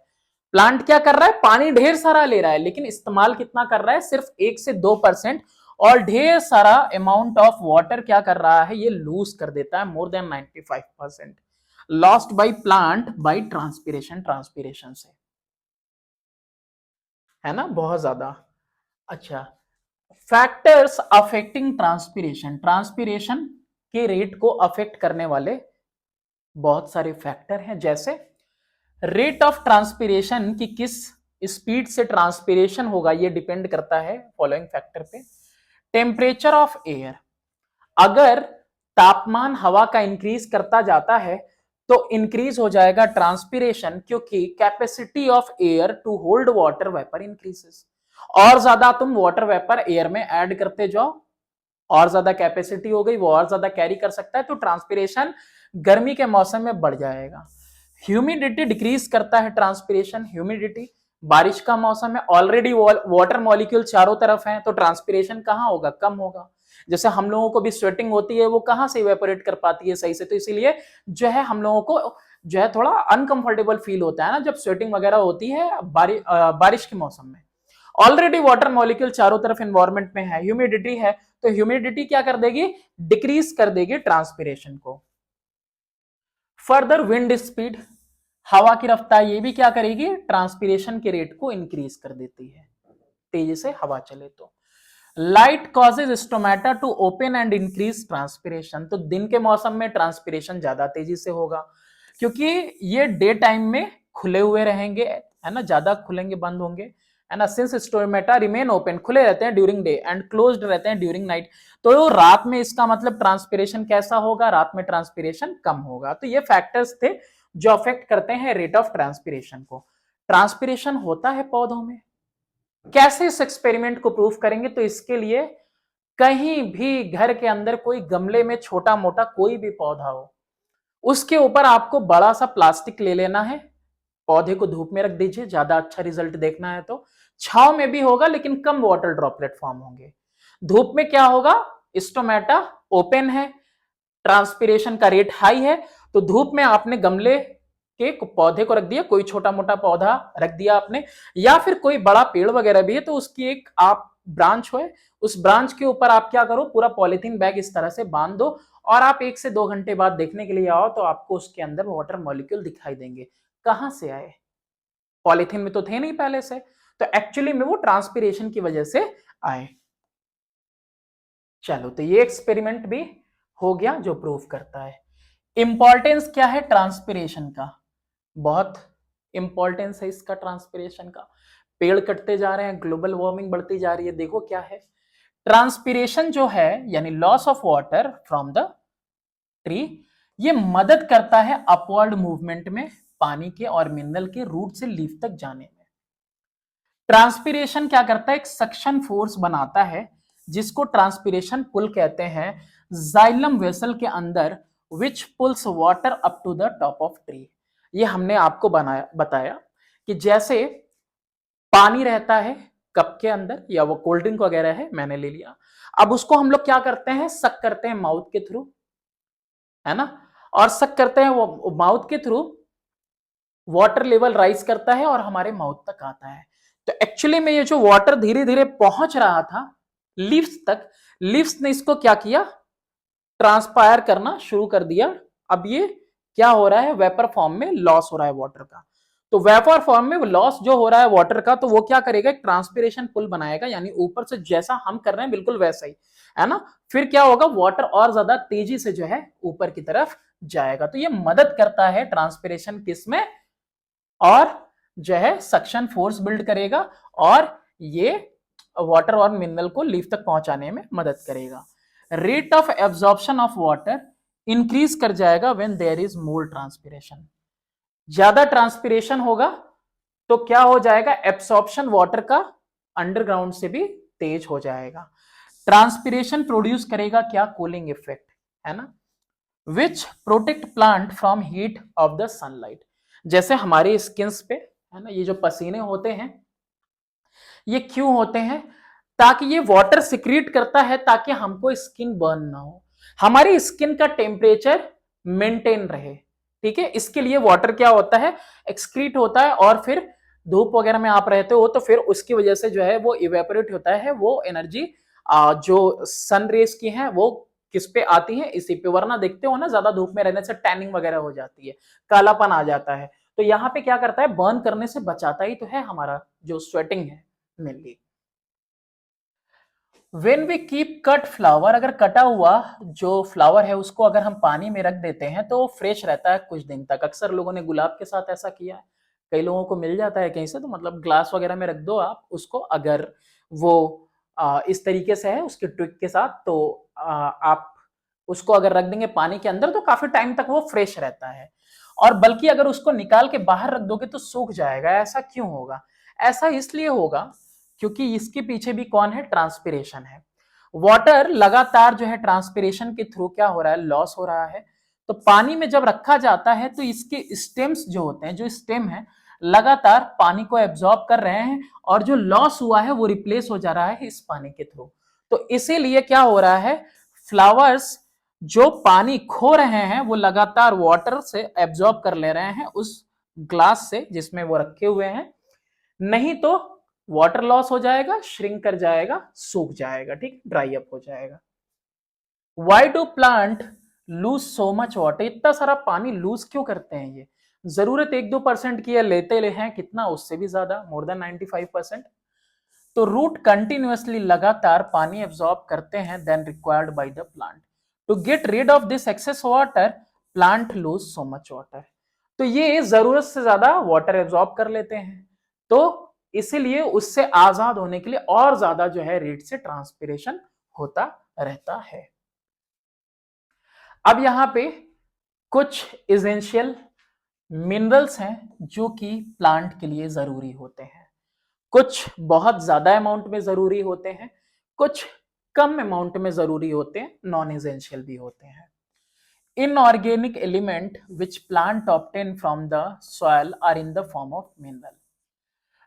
प्लांट क्या कर रहा है? पानी ढेर सारा ले रहा है, लेकिन इस्तेमाल कितना कर रहा है? सिर्फ 1 से 2%। और ढेर सारा अमाउंट ऑफ वाटर क्या कर रहा है? ये लूज कर देता है, more than 95% lost by plant by transpiration, transpiration से, है ना, बहुत ज्यादा। अच्छा, फैक्टर्स अफेक्टिंग ट्रांसपिरेशन, ट्रांसपिरेशन के रेट को अफेक्ट करने वाले बहुत सारे फैक्टर हैं, जैसे रेट ऑफ ट्रांसपिरेशन की किस स्पीड से ट्रांसपिरेशन होगा, ये डिपेंड करता है फॉलोइंग फैक्टर पे। टेम्परेचर ऑफ एयर, अगर तापमान हवा का इंक्रीज करता जाता है तो इंक्रीज हो जाएगा ट्रांसपिरेशन, क्योंकि capacity of air to hold water vapour increases. और ज्यादा तुम वाटर वेपर एयर में ऐड करते जाओ, और ज्यादा कैपेसिटी हो गई, वो और ज्यादा कैरी कर सकता है, तो ट्रांसपिरेशन गर्मी के मौसम में बढ़ जाएगा। ह्यूमिडिटी डिक्रीज करता है ट्रांसपिरेशन, ह्यूमिडिटी, बारिश का मौसम है, ऑलरेडी वाटर मॉलिक्यूल चारों तरफ हैं, तो ट्रांसपिरेशन कहां होगा? कम होगा। जैसे हम लोगों को भी स्वेटिंग होती है, वो कहां से इवेपोरेट कर पाती है सही से? तो इसीलिए जो है हम लोगों को जो है थोड़ा अनकंफर्टेबल फील होता है ना, जब स्वेटिंग वगैरह होती है बारिश के मौसम में। ऑलरेडी वाटर मॉलिक्यूल चारों तरफ एनवायरमेंट में है, ह्यूमिडिटी है, तो ह्यूमिडिटी क्या कर देगी? डिक्रीज कर देगी ट्रांसपिरेशन को। फर्दर विंड स्पीड, हवा की रफ्तार, ये भी क्या करेगी? ट्रांसपिरेशन के रेट को इंक्रीज कर देती है, तेजी से हवा चले तो। Light causes stomata to open and increase transpiration, तो दिन के मौसम में ट्रांसपिरेशन ज्यादा तेजी से होगा, क्योंकि ये डे टाइम में खुले हुए रहेंगे, है ना, ज्यादा खुलेंगे, बंद होंगे, है ना। सिंस स्टोमेटा रिमेन ओपन, खुले रहते हैं ड्यूरिंग डे एंड क्लोज्ड रहते हैं ड्यूरिंग नाइट, तो रात में इसका मतलब ट्रांसपिरेशन कैसा होगा? रात में ट्रांसपिरेशन कम होगा। तो ये फैक्टर्स थे जो अफेक्ट करते हैं रेट ऑफ ट्रांसपिरेशन को। ट्रांसपिरेशन होता है पौधों में, कैसे इस एक्सपेरिमेंट को प्रूफ करेंगे? तो इसके लिए कहीं भी घर के अंदर कोई गमले में छोटा मोटा कोई भी पौधा हो, उसके ऊपर आपको बड़ा सा प्लास्टिक ले लेना है, पौधे को धूप में रख दीजिए, ज्यादा अच्छा रिजल्ट देखना है तो। छाव में भी होगा लेकिन कम वाटर ड्रॉपलेट फॉर्म होंगे। धूप में क्या होगा? स्टोमेटा ओपन है, ट्रांसपिरेशन का रेट हाई है, तो धूप में आपने गमले के पौधे को रख दिया, कोई छोटा मोटा पौधा रख दिया आपने, या फिर कोई बड़ा पेड़ वगैरह भी है तो उसकी एक आप ब्रांच हो, उस ब्रांच के ऊपर आप क्या करो? पूरा पॉलिथीन बैग इस तरह से बांध दो, और आप 1 से 2 घंटे बाद देखने के लिए आओ तो आपको उसके अंदर वाटर मॉलिक्यूल दिखाई देंगे। कहां से आए? पॉलिथीन में तो थे नहीं पहले से, तो एक्चुअली में वो ट्रांसपिरेशन की वजह से आए। चलो, तो ये एक्सपेरिमेंट भी हो गया जो प्रूफ करता है। इंपॉर्टेंस क्या है ट्रांसपिरेशन का? बहुत इंपॉर्टेंस है इसका, ट्रांसपिरेशन का। पेड़ कटते जा रहे हैं, ग्लोबल वार्मिंग बढ़ती जा रही है, देखो क्या है। ट्रांसपिरेशन जो है यानी loss of water from the tree, ये मदद करता है अपवर्ड मूवमेंट में, पानी के और मिनरल के रूट से लीफ तक जाने में। ट्रांसपिरेशन क्या करता है? एक सक्शन फोर्स बनाता है, जिसको ट्रांसपिरेशन पुल कहते हैं, जाइलम वेसल के अंदर, which pulls water up to the top of tree. ये हमने आपको बताया कि जैसे पानी रहता है कप के अंदर, या वो कोल्ड ड्रिंक वगैरह है, मैंने ले लिया, अब उसको हम लोग क्या करते हैं? सक करते हैं माउथ के थ्रू, है ना, और सक करते हैं, वो माउथ के थ्रू वाटर लेवल राइज करता है और हमारे माउथ तक आता है। तो एक्चुअली में ये जो वाटर धीरे धीरे पहुंच रहा था लीव्स तक, लीव्स ने इसको क्या किया? ट्रांसपायर करना शुरू कर दिया। अब ये क्या हो रहा है? वेपर फॉर्म में लॉस हो रहा है वाटर का। तो वेपर फॉर्म में लॉस जो हो रहा है वाटर का, तो वो क्या करेगा? एक ट्रांसपिरेशन पुल बनाएगा, यानी ऊपर से जैसा हम कर रहे हैं बिल्कुल वैसा ही, है ना। फिर क्या होगा? वाटर और ज्यादा तेजी से जो है ऊपर की तरफ जाएगा। तो ये मदद करता है ट्रांसपिरेशन किसमें? और जो है सक्शन फोर्स बिल्ड करेगा, और ये वाटर और मिनरल को लीफ तक पहुंचाने में मदद करेगा। Rate of absorption of water increase कर जाएगा when there is more transpiration. ज्यादा ट्रांसपिरेशन होगा तो क्या हो जाएगा, एब्सॉर्प्शन वाटर का अंडरग्राउंड से भी तेज हो जाएगा। ट्रांसपिरेशन प्रोड्यूस करेगा क्या, कूलिंग इफेक्ट, है ना, विच protect plant from heat of the sunlight. जैसे हमारे स्किन्स पे, है ना, ये जो पसीने होते हैं ये क्यों होते हैं, ताकि ये वाटर सिक्रीट करता है ताकि हमको स्किन बर्न ना हो, हमारी स्किन का टेम्परेचर मेंटेन रहे। ठीक है, इसके लिए वाटर क्या होता है, एक्सक्रीट होता है, और फिर धूप वगैरह में आप रहते हो तो फिर उसकी वजह से जो है वो इवेपोरेट होता है, वो एनर्जी जो सन रेस की है वो किस पे आती है, इसी पे। वरना देखते हो ना, ज्यादा धूप में रहने से टैनिंग वगैरह हो जाती है, कालापन आ जाता है। तो यहाँ पे क्या करता है, बर्न करने से बचाता ही तो है हमारा जो स्वेटिंग है mainly. When we keep cut flower, अगर कटा हुआ जो फ्लावर है उसको अगर हम पानी में रख देते हैं तो फ्रेश रहता है कुछ दिन तक। अक्सर लोगों ने गुलाब के साथ ऐसा किया है, कई लोगों को मिल जाता है कहीं से, तो मतलब ग्लास वगैरह में रख दो आप उसको, अगर वो इस तरीके से है उसके ट्रिक के साथ, तो आप उसको अगर रख देंगे पानी के अंदर तो काफी टाइम तक वो फ्रेश रहता है। और बल्कि अगर उसको निकाल के बाहर रख दोगे तो सूख जाएगा। ऐसा क्यों होगा, ऐसा इसलिए होगा क्योंकि इसके पीछे भी कौन है, ट्रांसपिरेशन है। वाटर लगातार जो है ट्रांसपिरेशन के थ्रू क्या हो रहा है, लॉस हो रहा है। तो पानी में जब रखा जाता है तो इसके स्टेम्स जो होते हैं, जो स्टेम है लगातार पानी को एब्जॉर्ब कर रहे हैं, और जो लॉस हुआ है वो रिप्लेस हो जा रहा है इस पानी के थ्रू। तो इसीलिए क्या हो रहा है, फ्लावर्स जो पानी खो रहे हैं वो लगातार वाटर से एब्जॉर्ब कर ले रहे हैं उस ग्लास से जिसमें वो रखे हुए हैं, नहीं तो वाटर लॉस हो जाएगा, श्रिंक कर जाएगा, सूख जाएगा, ठीक, ड्राई अप हो जाएगा। Why do plant lose so much water, इतना सारा पानी लूज क्यों करते हैं ये, जरूरत 1-2% की है, लेते हैं कितना, उससे भी ज्यादा, मोर देन 95%। तो रूट कंटिन्यूअसली लगातार पानी एब्जॉर्ब करते हैं then required by the plant to get rid of this excess water, plant lose so much water. तो ये जरूरत से ज्यादा वाटर एब्जॉर्ब कर लेते हैं, तो इसीलिए उससे आजाद होने के लिए और ज्यादा जो है रेट से ट्रांसपिरेशन होता रहता है। अब यहां पे कुछ एसेंशियल मिनरल्स हैं जो कि प्लांट के लिए जरूरी होते हैं। कुछ बहुत ज्यादा अमाउंट में जरूरी होते हैं, कुछ कम अमाउंट में जरूरी होते हैं, नॉन एसेंशियल भी होते हैं। Inorganic element which plant obtain from the soil are in the form of mineral.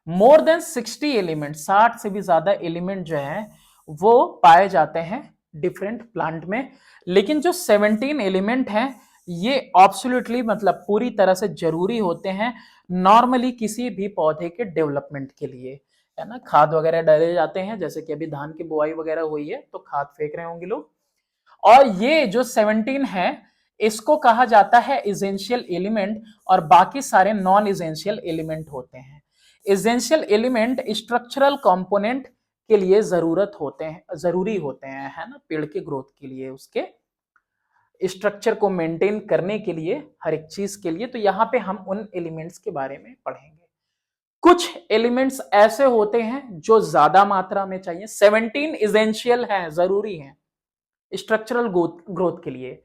More than 60 element, 60 से भी ज्यादा एलिमेंट जो है वो पाए जाते हैं डिफरेंट प्लांट में, लेकिन जो 17 एलिमेंट हैं ये ऑब्सोल्युटली मतलब पूरी तरह से जरूरी होते हैं नॉर्मली किसी भी पौधे के डेवलपमेंट के लिए, है ना। खाद वगैरह डाले जाते हैं, जैसे कि अभी धान की बुआई वगैरह हुई है तो खाद फेंक रहे होंगे लोग, और ये जो 17 है इसको कहा जाता है एसेंशियल एलिमेंट, और बाकी सारे नॉन एसेंशियल एलिमेंट होते हैं। एसेंशियल एलिमेंट स्ट्रक्चरल कंपोनेंट के लिए जरूरत होते हैं, जरूरी होते हैं, है ना, पेड़ के ग्रोथ के लिए, उसके स्ट्रक्चर को मेंटेन करने के लिए, हर एक चीज के लिए। तो यहाँ पे हम उन एलिमेंट्स के बारे में पढ़ेंगे। कुछ एलिमेंट्स ऐसे होते हैं जो ज्यादा मात्रा में चाहिए, 17 एसेंशियल हैं, जरूरी हैं स्ट्रक्चरल ग्रोथ के लिए।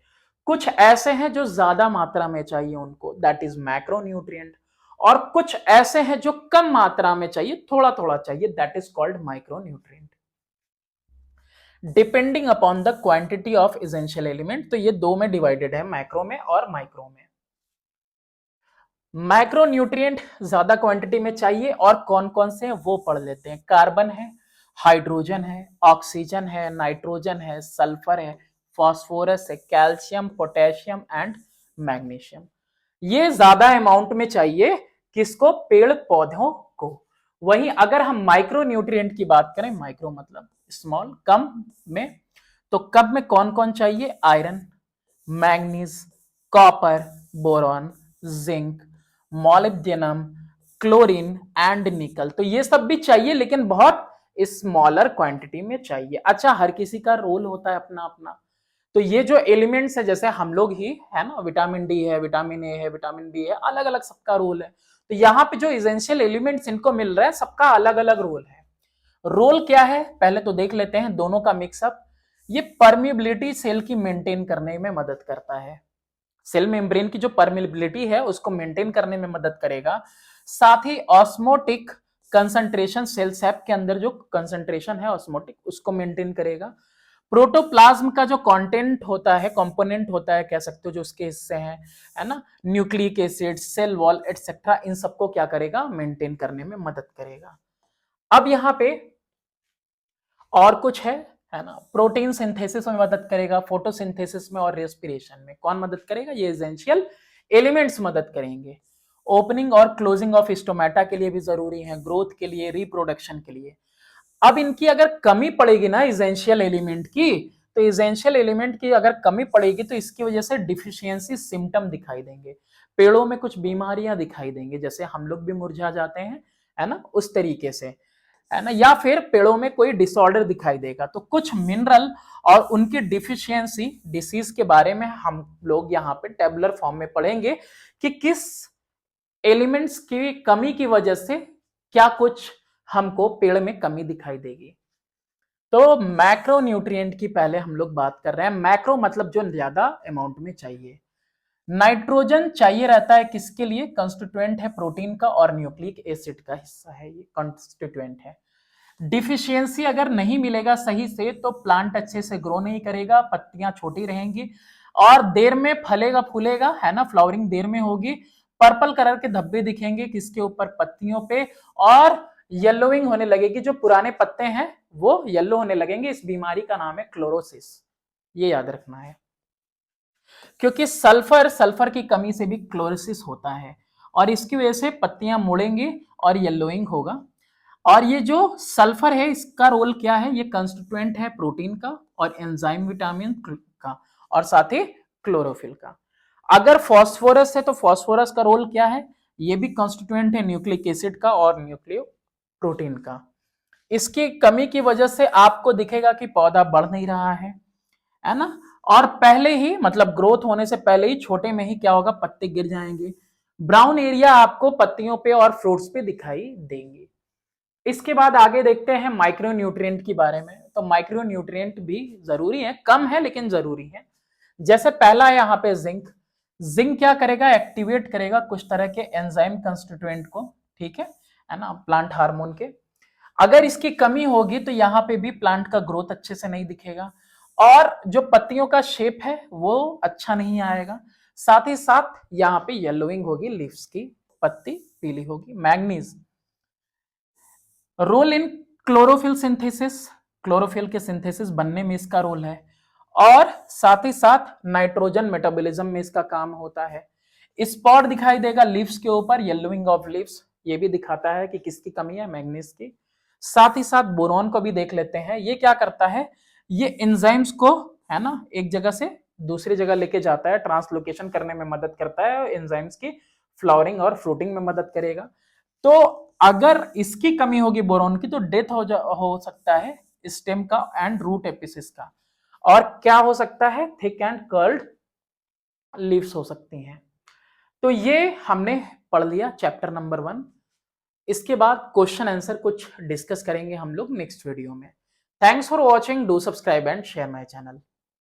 कुछ ऐसे हैं जो ज्यादा मात्रा में चाहिए उनको, दैट इज मैक्रोन्यूट्रिएंट, और कुछ ऐसे हैं जो कम मात्रा में चाहिए, थोड़ा थोड़ा चाहिए, that is called micronutrient, depending upon the quantity of essential element. तो ये दो में डिवाइडेड है, मैक्रो में और माइक्रो में। मैक्रोन्यूट्रिएंट ज्यादा क्वांटिटी में चाहिए, और कौन कौन से हैं वो पढ़ लेते हैं। कार्बन है, हाइड्रोजन है, ऑक्सीजन है, नाइट्रोजन है, सल्फर है, फास्फोरस है, कैल्शियम, पोटेशियम एंड मैग्नीशियम। ये ज्यादा अमाउंट में चाहिए किसको, पेड़ पौधों को। वहीं अगर हम माइक्रो न्यूट्रिएंट की बात करें, माइक्रो मतलब स्मॉल, कम में, तो कम में कौन कौन चाहिए, iron, manganese, copper, boron, zinc, molybdenum, chlorine and निकल। तो ये सब भी चाहिए लेकिन बहुत स्मॉलर क्वांटिटी में चाहिए। अच्छा, हर किसी का रोल होता है अपना अपना। तो ये जो एलिमेंट्स है, जैसे हम लोग ही है ना, विटामिन डी है, विटामिन ए है, विटामिन बी है, अलग अलग सबका रोल है। तो यहाँ पे जो एसेंशियल एलिमेंट्स इनको मिल रहा है सबका अलग अलग रोल है। रोल क्या है पहले तो देख लेते हैं दोनों का मिक्सअप। ये परमिबिलिटी सेल की मेंटेन करने में मदद करता है। सेल मेम्ब्रेन की जो परमिबिलिटी है उसको मेंटेन करने में मदद करेगा। साथ ही ऑस्मोटिक कंसंट्रेशन, सेल सैप के अंदर जो कंसंट्रेशन है ऑस्मोटिक, उसको मेंटेन करेगा। प्रोटोप्लाज्म का जो कंटेंट होता है, कंपोनेंट होता है कह सकते हो, जो उसके हिस्से हैं, है ना, nucleic acid, cell wall etcetera, इन सबको क्या करेगा, मेंटेन करने में मदद करेगा। अब यहां पे और कुछ है ना, प्रोटीन सिंथेसिस में मदद करेगा, फोटोसिंथेसिस में और रेस्पिरेशन में। कौन मदद करेगा, ये एसेंशियल एलिमेंट्स मदद करेंगे। ओपनिंग और क्लोजिंग ऑफ स्टोमेटा के लिए भी जरूरी है, ग्रोथ के लिए, रिप्रोडक्शन के लिए। अब इनकी अगर कमी पड़ेगी ना एसेंशियल एलिमेंट की, तो एसेंशियल एलिमेंट की अगर कमी पड़ेगी तो इसकी वजह से डिफिशियंसी सिम्टम दिखाई देंगे, पेड़ों में कुछ बीमारियां दिखाई देंगे, जैसे हम लोग भी मुरझा जाते हैं, है ना, उस तरीके से, है ना, या फिर पेड़ों में कोई डिसऑर्डर दिखाई देगा। तो कुछ मिनरल और उनकी डिफिशियंसी डिसीज के बारे में हम लोग यहाँ पे टेबुलर फॉर्म में पढ़ेंगे कि किस एलिमेंट्स की कमी की वजह से क्या कुछ हमको पेड़ में कमी दिखाई देगी। तो मैक्रो न्यूट्रिएंट की पहले हम लोग बात कर रहे हैं। मैक्रो मतलब जो ज्यादा अमाउंट में चाहिए। नाइट्रोजन चाहिए रहता है किसके लिए, कंस्टिट्यूएंट है प्रोटीन का और न्यूक्लिक एसिड का हिस्सा है, ये कंस्टिट्यूएंट है। डिफिशियंसी अगर नहीं मिलेगा सही से तो प्लांट अच्छे से ग्रो नहीं करेगा, पत्तियां छोटी रहेंगी और देर में फलेगा फूलेगा, है ना, फ्लावरिंग देर में होगी। पर्पल कलर के धब्बे दिखेंगे किसके ऊपर, पत्तियों पे, और येलोइंग होने लगेगी, जो पुराने पत्ते हैं वो येलो होने लगेंगे। इस बीमारी का नाम है क्लोरोसिस, ये याद रखना है, क्योंकि सल्फर की कमी से भी क्लोरोसिस होता है और इसकी वजह से पत्तियां मुड़ेंगी और येलोइंग होगा। और ये जो सल्फर है इसका रोल क्या है, ये कंस्टिट्यूएंट है प्रोटीन का और एंजाइम विटामिन का और साथ ही क्लोरोफिल का। अगर फास्फोरस है तो फास्फोरस का रोल क्या है, ये भी कंस्टिट्यूएंट है न्यूक्लिक एसिड का और न्यूक्लियो प्रोटीन का। इसकी कमी की वजह से आपको दिखेगा कि पौधा बढ़ नहीं रहा है ना, और पहले ही मतलब ग्रोथ होने से पहले ही छोटे में ही क्या होगा, पत्ते गिर जाएंगे। ब्राउन एरिया आपको पत्तियों पे और फ्रूट्स पे दिखाई देंगे। इसके बाद आगे देखते हैं माइक्रो न्यूट्रिएंट के बारे में। तो माइक्रो न्यूट्रिएंट भी जरूरी है, कम है लेकिन जरूरी है। जैसे पहला है यहाँ पे जिंक। जिंक क्या करेगा, एक्टिवेट करेगा कुछ तरह के एंजाइम कंस्टिट्यूएंट को, ठीक है ना, प्लांट हार्मोन के। अगर इसकी कमी होगी तो यहाँ पे भी प्लांट का ग्रोथ अच्छे से नहीं दिखेगा और जो पत्तियों का शेप है वो अच्छा नहीं आएगा। साथ ही साथ यहाँ पे येलोइंग होगी, लीव्स की पत्ती पीली होगी। Manganese role in chlorophyll synthesis, chlorophyll के सिंथेसिस बनने में इसका रोल है और साथ ही साथ नाइट्रोजन मेटाबॉलिज्म में इसका काम होता है। स्पॉट दिखाई देगा लीव्स के ऊपर, येलोइंग ऑफ लीव्स, ये भी दिखाता है कि किसकी कमी है, मैग्नीज की। साथ ही साथ बोरॉन को भी देख लेते हैं। ये क्या करता है, ये एंजाइम्स को, है ना, एक जगह से दूसरी जगह लेके जाता है, ट्रांसलोकेशन करने में मदद करता है और एंजाइम्स की फ्लावरिंग और फ्रूटिंग में मदद करेगा। तो अगर इसकी कमी होगी बोरॉन की तो डेथ हो सकता है स्टेम का एंड रूट एपिसिस का, और क्या हो सकता है, थिक एंड कर्ल्ड लीव्स हो सकती हैं। तो ये हमने पढ़ लिया चैप्टर नंबर 1। इसके बाद क्वेश्चन आंसर कुछ डिस्कस करेंगे हम लोग नेक्स्ट वीडियो में। Thanks for watching, do subscribe and share my channel.